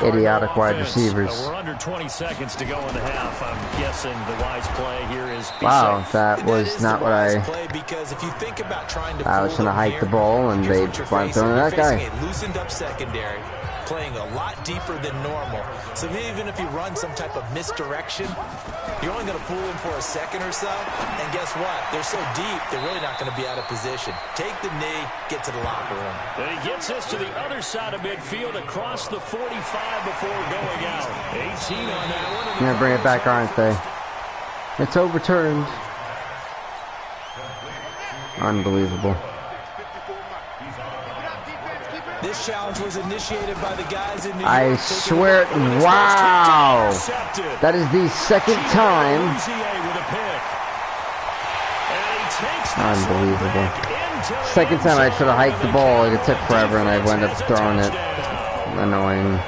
idiotic wide receivers. We're under 20 seconds to go in the half. I'm guessing the wise play here is be Wow, safe. that was not what I was trying to hike the ball, and they wound up throwing that guy. Loosened up secondary, playing a lot deeper than normal. So even if you run some type of misdirection, you're only going to fool them for a second or so. And guess what? They're so deep, they're really not going to be out of position. Take the knee, get to the locker room. And he gets us to the other side of midfield across the 45 before going out. 18 on that one. They're going to bring it back, aren't they? It's overturned. Unbelievable. This challenge was initiated by the guys in New York. I swear, wow! That is the second time. Unbelievable. Second time I should have hiked the ball. It took forever and I wound up throwing it. Annoying.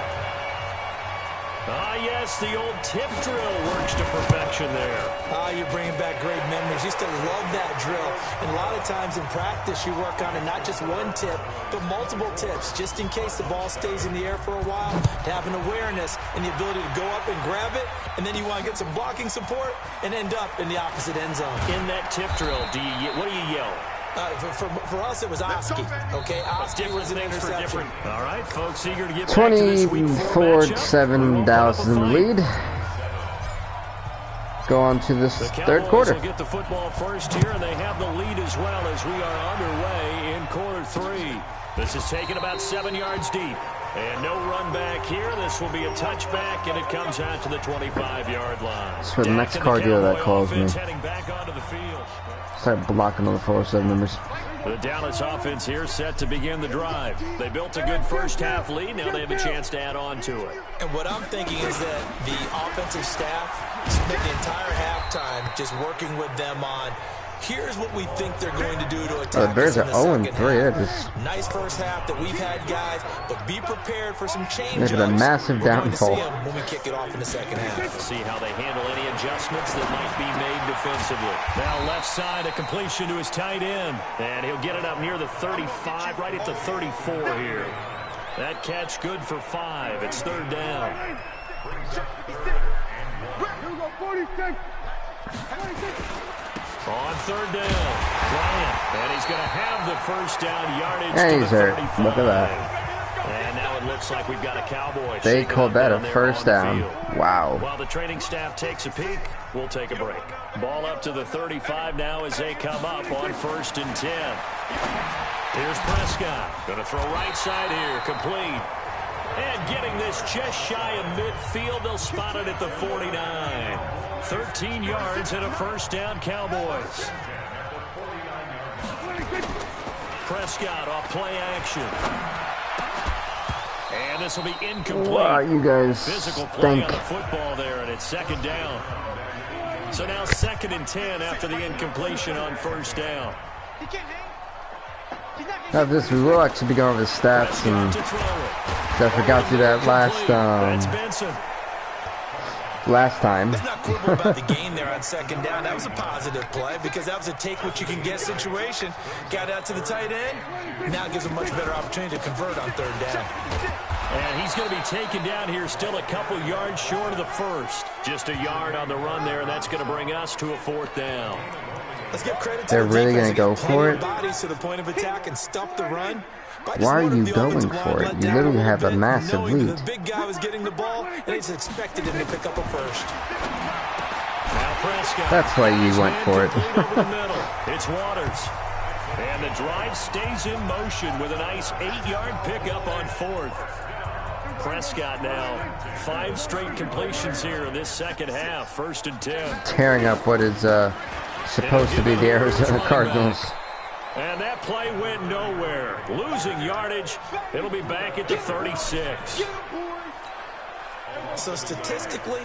Ah, yes, the old tip drill works to perfection there. Ah, you're bringing back great memories. Used to love that drill. And a lot of times in practice, you work on it, not just one tip, but multiple tips, just in case the ball stays in the air for a while, to have an awareness and the ability to go up and grab it, and then you want to get some blocking support and end up in the opposite end zone. In that tip drill, what do you yell? For us, it was Oski. Okay, Oski was an interception. All right, folks, eager to get back to this week 4 24-7, Dallas is in the lead. Go on to this third quarter. Will get the football first here, and they have the lead as well as we are underway in quarter 3. This is taken about 7 yards deep. And no run back here. This will be a touchback, and it comes out to the 25-yard line. It's for the next cardio that calls me. Heading back onto the field. Start blocking all the 4-7 numbers. The Dallas offense here set to begin the drive. They built a good first half lead. Now they have a chance to add on to it. And what I'm thinking is that the offensive staff spent the entire halftime just working with them on, here's what we think they're going to do to attack. The Bears are 0-3. Nice first half that we've had, guys, but be prepared for some change. Look at a massive downfall. When we kick it off in the second half. See how they handle any adjustments that might be made defensively. Now left side, a completion to his tight end, and he'll get it up near the 35, right at the 34 here. That catch good for 5. It's third down. On third down, Bryant, and he's going to have the first down yardage. And he's hurt. Look at that. And now it looks like we've got a Cowboy. They called that a first down. Wow. While the training staff takes a peek, we'll take a break. Ball up to the 35 now as they come up on 1st and 10. Here's Prescott. Going to throw right side here, complete. And getting this just shy of midfield, they'll spot it at the 49. 13 yards and a first down, Cowboys. Prescott off play action. And this will be incomplete. Wow, you guys Physical play stink. on the football there, and it's second down. So now 2nd and 10 after the incompletion on first down. Now this, we will actually be going over the stats, and I forgot to do that last time. Let's not quibble about the gain there on second down. That was a positive play because that was a take what you can get situation. Got out to the tight end. Now it gives a much better opportunity to convert on third down. And he's going to be taken down here still a couple yards short of the first. Just a yard on the run there, and that's going to bring us to a 4th down. Let's give credit to They're the really defense. going to go for it? Bodies to the point of attack and stop the run. Why are you going for it? You literally have a massive lead. The big guy was getting the ball, and they just expected him to pick up a first. Now Prescott. That's why you went for it. Over the middle. It's Waters. And the drive stays in motion with a nice 8-yard pickup on 4th. Prescott now 5 straight completions here in this second half. 1st and 10. Tearing up what is supposed to be the Arizona Cardinals. And that play went nowhere. Losing yardage. It'll be back at the 36. So statistically,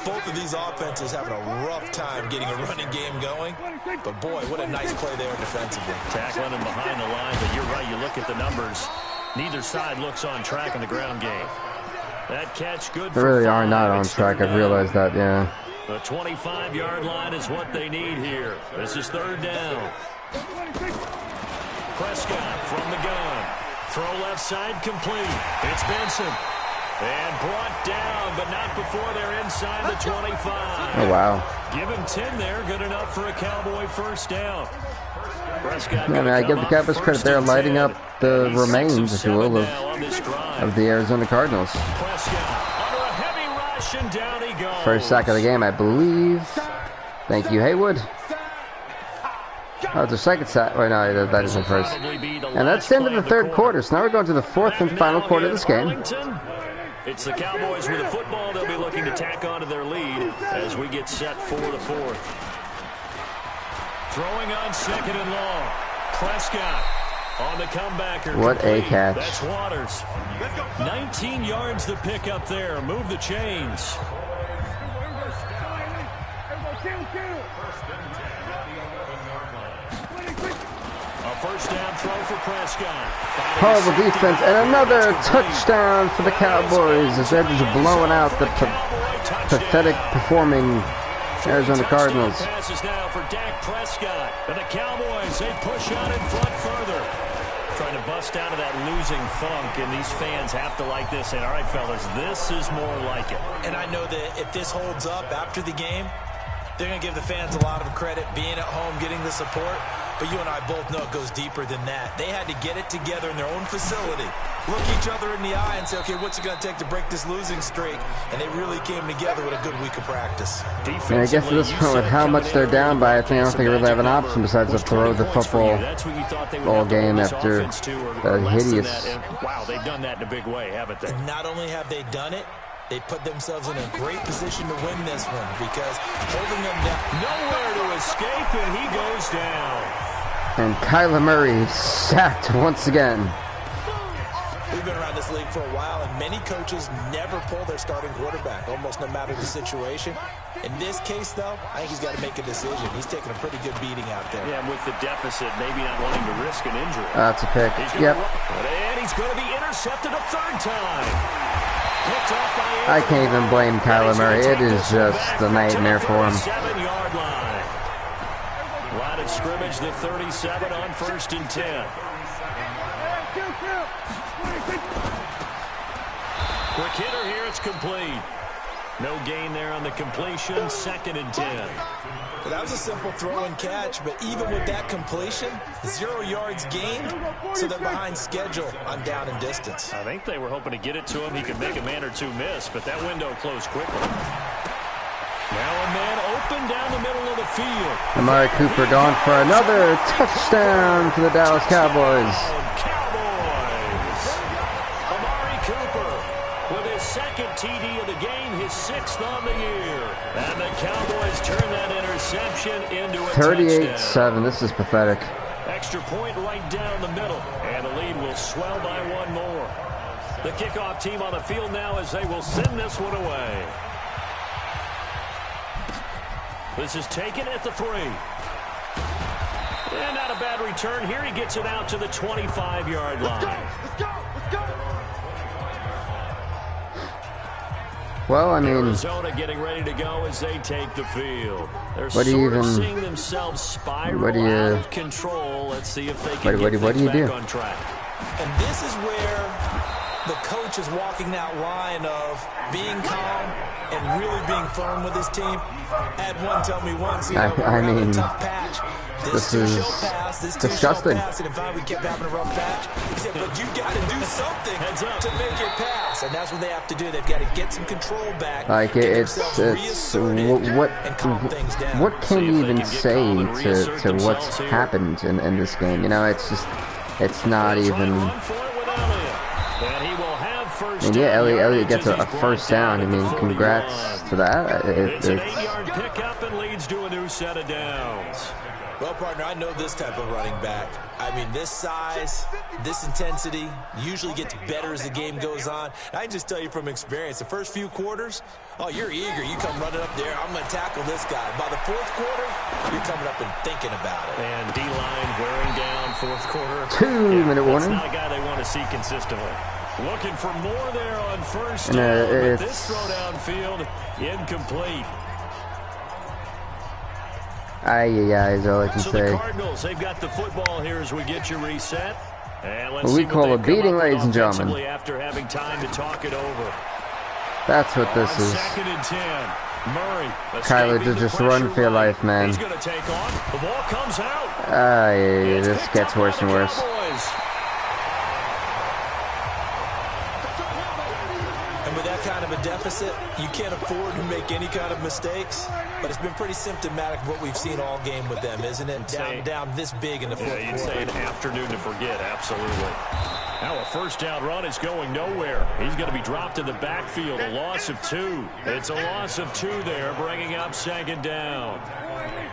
both of these offenses having a rough time getting a running game going. But boy, what a nice play there defensively. Tackling him behind the line, but you're right. You look at the numbers. Neither side looks on track in the ground game. That catch good They for really are 5. not on It's track. third I've realized down. that, yeah. The 25-yard line is what they need here. This is third down. Prescott from the gun. Throw left side complete. It's Benson. And brought down, but not before they're inside the 25. Oh, wow. Give him 10 there. Good enough for a Cowboy first down. Prescott, Yeah, I mean, I give the Cowboys credit. They're lighting up the remains, if you will, of the Arizona Cardinals. First sack of the game, I believe. Thank you, Haywood. Oh, it's a second sack. Wait, no, that isn't first. And that's the end of the third quarter. So now we're going to the fourth and final quarter of this game. It's the Cowboys with the football. They'll be looking to tack on to their lead as we get set for the fourth. Throwing on second and long. Prescott on the comebacker. What a catch. That's Waters. 19 yards the pick up there. Move the chains. A first down throw for Prescott. Horrible defense, and another touchdown for the Cowboys as they're just blowing out the pathetic performing Arizona Cardinals. Passes now for Dak Prescott. And the Cowboys, they push on in front further. Trying to bust out of that losing funk, and these fans have to like this. And all right, fellas, this is more like it. And I know that if this holds up after the game, they're going to give the fans a lot of credit being at home, getting the support. But you and I both know it goes deeper than that. They had to get it together in their own facility, look each other in the eye and say, okay, what's it going to take to break this losing streak? And they really came together with a good week of practice. And I guess at this point, with how much they're down by, I don't think they really have an option besides to throw the football all game after the hideous. Wow, they've done that in a big way, haven't they? And not only have they done it, they put themselves in a great position to win this one because holding them down. Nowhere to escape, and he goes down. And Kyler Murray sacked once again. We've been around this league for a while, and many coaches never pull their starting quarterback, almost no matter the situation. In this case, though, I think he's got to make a decision. He's taking a pretty good beating out there. Yeah, and with the deficit, maybe not wanting to risk an injury. That's a pick. Yep. And he's going to be intercepted a third time. I can't even blame Kyler Murray. It is just a nightmare for him. 7-yard line. Line of scrimmage, the 37 on 1st and 10. Quick hitter here, it's complete. No gain there on the completion, 2nd and 10. Well, that was a simple throw and catch, but even with that completion, 0 yards gained, so they're behind schedule on down and distance. I think they were hoping to get it to him. He could make a man or two miss, but that window closed quickly. Now a man open down the middle of the field. Amari Cooper gone for another touchdown for the Dallas Cowboys. Cowboys. Amari Cooper with his 2nd TD of the game, his 6th on the year. And the Cowboys turn that interception into a 38-7. This is pathetic. Extra point right down the middle, and the lead will swell by one more. The kickoff team on the field now as they will send this one away. This is taken at the 3. And not a bad return here. He gets it out to the 25-yard line. Let's go! Well, I mean, Arizona getting ready to go as they take the field. They're what do you even seeing themselves spiral out of control. Let's see if they can get things back on track. And this is where the coach is walking that line of being calm and really being firm with his team. Had one tell me once, you know, I mean, a tough patch. This is disgusting. And finally we kept having a rough patch. He said, but you got to do something to make it pass. And that's what they have to do. They've got to get some control back. Like, it's what can you even say to what's happened in this game? You know, it's just, it's not even. And yeah, Elliott gets a first down. I mean, congrats to that. It's an 8-yard pickup and leads to a new set of downs. Well, partner, I know this type of running back. I mean, this size, this intensity usually gets better as the game goes on. I can just tell you from experience, the first few quarters, oh, you're eager. You come running up there, I'm going to tackle this guy. By the 4th quarter, you're coming up and thinking about it. And D-line wearing down 4th quarter. 2-minute warning. That's not a guy they want to see consistently. Looking for more there on first down, but this throw downfield incomplete. Aye, is all I can So say. the Cardinals, they've got the football here as we get you reset. And let's What we see call a they've come beating, up with ladies and gentlemen. offensively after having time to talk it over. That's what this On is. 2nd and 10. Murray. Kyler, to just run for your life, man. He's going to take on. The ball comes out. Aye, this gets worse and worse. And with that kind of a deficit, you can't afford to make any kind of mistakes. But it's been pretty symptomatic of what we've seen all game with them, isn't it? Down this big in the fourth quarter. Yeah, you'd say an afternoon to forget, absolutely. Now a first down run is going nowhere. He's going to be dropped in the backfield, a loss of 2. It's a loss of 2 there, bringing up 2nd down.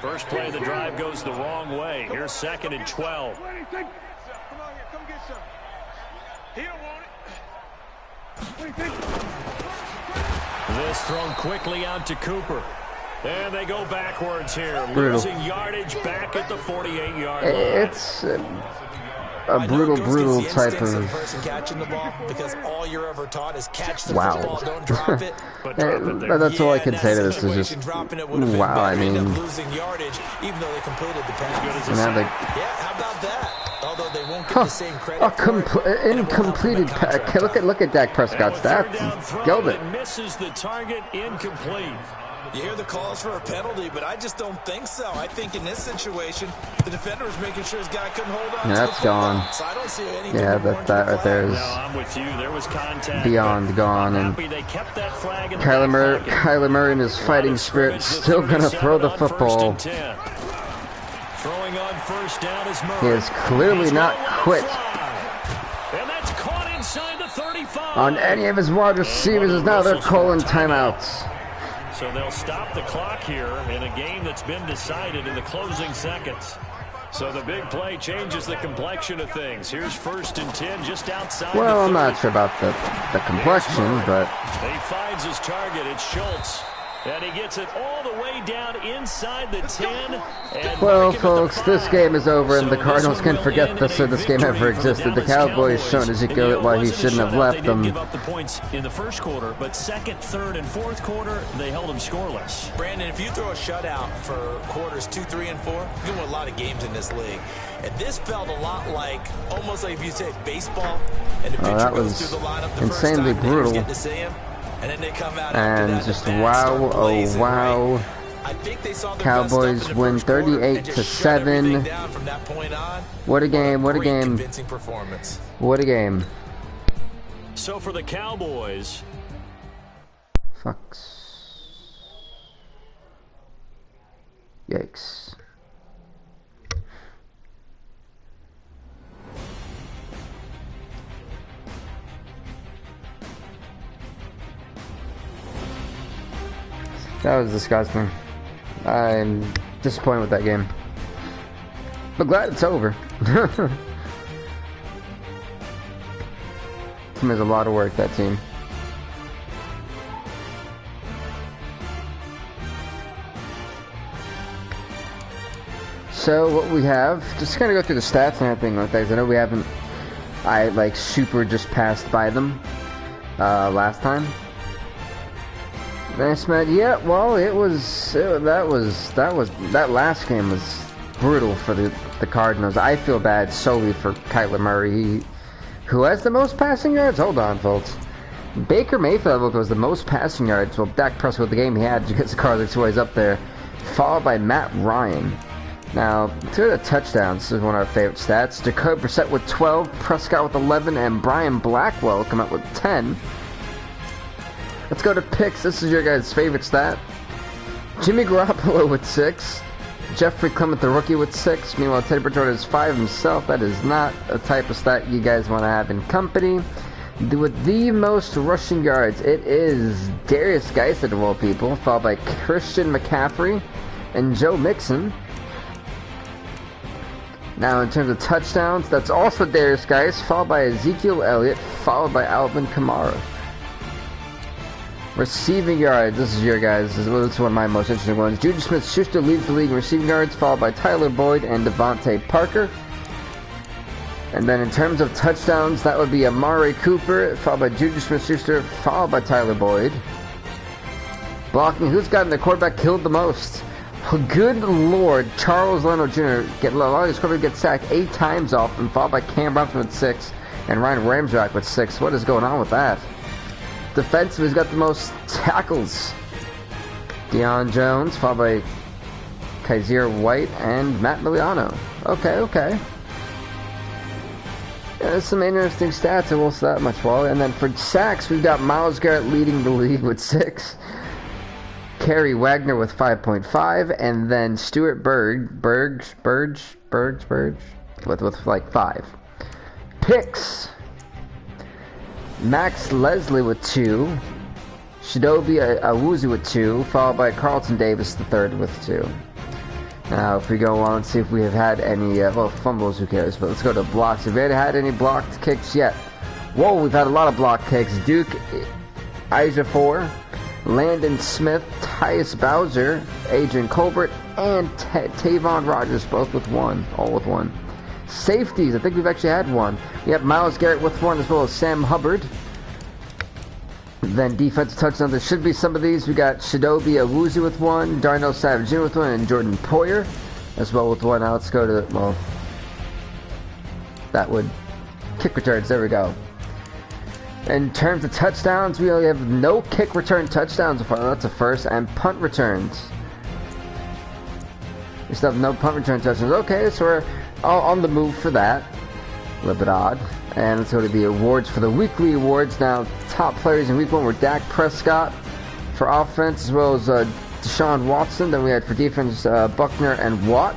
First play of the drive goes the wrong way. Here's 2nd and 12. Come on here, come get some. He don't want it. What do you think? This thrown quickly out to Cooper. And they go backwards here. Brutal. Losing yardage back at the 48-yard line. It's a brutal type of... person catching the ball, because all you're ever taught is catch the Wow. football, don't drop it. But drop it there. That's all I can say to this is just... Dropping it would have been Wow, I better. End up mean... losing yardage, even though they completed the pass. Now they... Yeah, how about that? Although they won't get the same credit. Incompleted pass. Look at Dak Prescott's stats. Killed it. Misses the target, incomplete. You hear the calls for a penalty, but I just don't think so. I think in this situation, the defender was making sure his guy couldn't hold on. Yeah, that's gone. So I don't see anything. Yeah, that right there is No, I'm with you. There was contact. beyond gone. And They kept that flag in the Kyler Murray in his fighting spirit still gonna throw the football. Throwing on first down is Murray. He has clearly not quit And that's caught inside the 35. on any of his wide receivers, as now they're calling timeouts. So they'll stop the clock here in a game that's been decided in the closing seconds. So the big play changes the complexion of things. Here's 1st and 10 just outside. Well, the I'm 30. not sure about the complexion, but He finds his target. It's Schultz. And he gets it all the way down inside the 10. And well, Vink at the folks, this 5. game is over, and So the Cardinals this can will forget end this a or this game ever victory for the existed. The Dallas Cowboys shown Cowboys. Ezekiel why he It wasn't a shouldn't have shutout. left They didn't them. give up the points in the first quarter, but 2nd, 3rd, and 4th quarter, they held them scoreless. Brandon, if you throw a shutout for quarters 2, 3, and 4, you win a lot of games in this league. And this felt a lot like, almost like if you say baseball, and the pitcher that goes was through the lineup the insanely first time, brutal. and get to see him, and then they come out And after that, just the bats wow, start oh blazing, wow. right? I think they saw their best Cowboys stuff in the win first quarter and 38 just to shut 7. everything down from that point on. What a game, what a Great game. convincing performance. What a game. So for the Cowboys, Fucks. Yikes. That was disgusting. I'm disappointed with that game. But glad it's over. Team has a lot of work, that team. So what we have, just kind of go through the stats and everything like that, 'cause I know we haven't, I like super just passed by them last time. Thanks, Matt. Yeah, well, that last game was brutal for the Cardinals. I feel bad solely for Kyler Murray, who has the most passing yards. Hold on, folks. Baker Mayfield was the most passing yards. Well, Dak Prescott, the game he had, because the Cardinals always up there, followed by Matt Ryan. Now, to the touchdowns, this is one of our favorite stats. Jacoby Brissett with 12, Prescott with 11, and Brian Blackwell come out with 10. Let's go to picks. This is your guys' favorite stat. Jimmy Garoppolo with 6. Jeffrey Clement, the rookie, with 6. Meanwhile, Teddy Bridgewater has 5 himself. That is not a type of stat you guys want to have in company. With the most rushing yards, it is Darius Geist, of all people, followed by Christian McCaffrey and Joe Mixon. Now, in terms of touchdowns, that's also Darius Geist, followed by Ezekiel Elliott, followed by Alvin Kamara. Receiving yards, this is your guys. This is one of my most interesting ones. Juju Smith-Schuster leads the league in receiving yards, followed by Tyler Boyd and Devontae Parker. And then in terms of touchdowns, that would be Amari Cooper, followed by Juju Smith-Schuster, followed by Tyler Boyd. Blocking, who's gotten the quarterback killed the most? Good lord, Charles Leno Jr. A lot of these quarterbacks get sacked 8 times off, and followed by Cam Robinson with 6, and Ryan Ramczak with 6. What is going on with that? Defensive, he's got the most tackles. Deion Jones, followed by Kaiser White and Matt Miliano. Okay. Yeah, there's some interesting stats, I won't say that much, Wally. And then for sacks, we've got Myles Garrett leading the league with 6. Kerry Wagner with 5.5, and then Stuart Burge with like 5. Picks. Max Leslie with 2. Shidobi Awuzie with 2, followed by Carlton Davis III with 2. Now, if we go on and see if we have had any, fumbles, who cares? But let's go to blocks. Have we had any blocked kicks yet? Whoa, we've had a lot of blocked kicks. Duke Ejiofor, Landon Smith, Tyus Bowser, Adrian Colbert, and Tavon Rogers, both with 1. All with 1. Safeties, I think we've actually had 1. We have Myles Garrett with 1, as well as Sam Hubbard. Then defensive touchdowns, there should be some of these. We got Shidobi Awuzie with 1, Darnell Savage Jr. with 1, and Jordan Poyer as well with 1. Now let's go to, well, that would kick returns. There we go. In terms of touchdowns, we only have no kick return touchdowns so far. That's a first. And punt returns. We still have no punt return touchdowns. Okay, so we're all on the move for that. A little bit odd. And let's go to the awards for the weekly awards. Now, top players in week 1 were Dak Prescott for offense, as well as Deshaun Watson. Then we had for defense Buckner and Watt.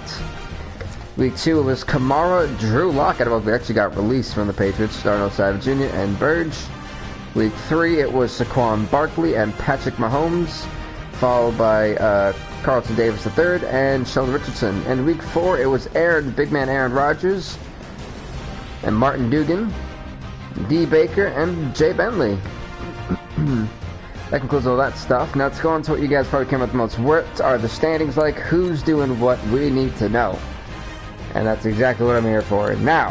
Week 2 it was Kamara, Drew Lock. I don't know if we actually got released from the Patriots. Darnell Savage Jr. and Burge. Week 3 it was Saquon Barkley and Patrick Mahomes, followed by Carlton Davis III and Sheldon Richardson. And week 4 it was big man Aaron Rodgers and Martin Dugan, D. Baker, and Jay Bentley. That concludes all that stuff. Now let's go on to what you guys probably came up the most. What are the standings like? Who's doing what? We need to know. And that's exactly what I'm here for. Now,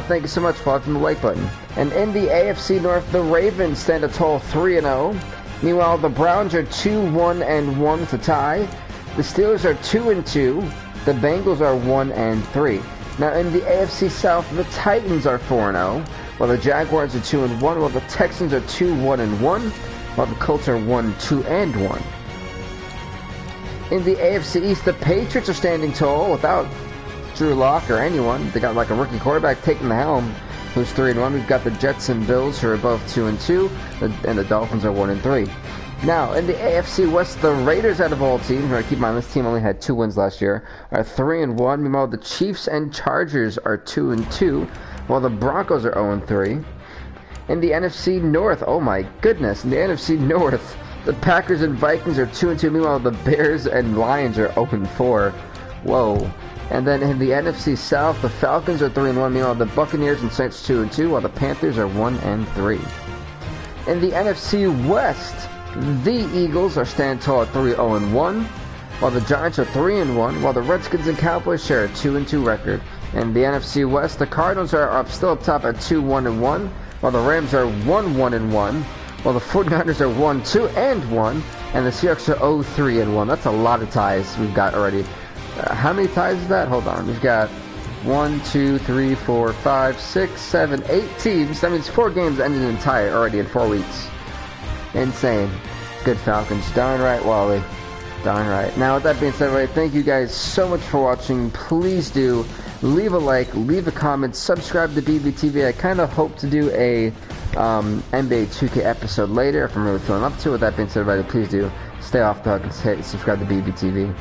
thank you so much for watching the like button. And in the AFC North, the Ravens stand a tall 3-0. Meanwhile, the Browns are 2-1-1 with a tie. The Steelers are 2-2. The Bengals are 1-3. Now in the AFC South, the Titans are 4-0, while the Jaguars are 2-1, while the Texans are 2-1-1, while the Colts are 1-2-1. In the AFC East, the Patriots are standing tall without Drew Lock or anyone. They got like a rookie quarterback taking the helm, who's 3-1. We've got the Jets and Bills, who are both 2-2, and the Dolphins are 1-3. Now, in the AFC West, the Raiders, out of all teams, keep in mind this team only had 2 wins last year, are 3-1. Meanwhile, the Chiefs and Chargers are 2-2, while the Broncos are 0-3. In the NFC North, oh my goodness, in the NFC North, the Packers and Vikings are 2-2. Meanwhile, the Bears and Lions are 0-4. Whoa. And then in the NFC South, the Falcons are 3-1. Meanwhile, the Buccaneers and Saints 2-2, while the Panthers are 1-3. In the NFC West, the Eagles are standing tall at 3-0-1, while the Giants are 3-1, while the Redskins and Cowboys share a 2-2 record. In the NFC West, the Cardinals are still up top at 2-1-1, while the Rams are 1-1-1, while the 49ers are 1-2-1, and the Seahawks are 0-3-1. That's a lot of ties we've got already. How many ties is that? Hold on. We've got 1, 2, 3, 4, 5, 6, 7, 8 teams. That means 4 games ended in tie already in 4 weeks. Insane. Good Falcons. Darn right, Wally. Darn right. Now, with that being said, everybody, thank you guys so much for watching. Please do leave a like, leave a comment, subscribe to BBTV. I kind of hope to do a NBA 2K episode later if I'm really feeling up to it. With that being said, everybody, please do stay off the hook and subscribe to BBTV.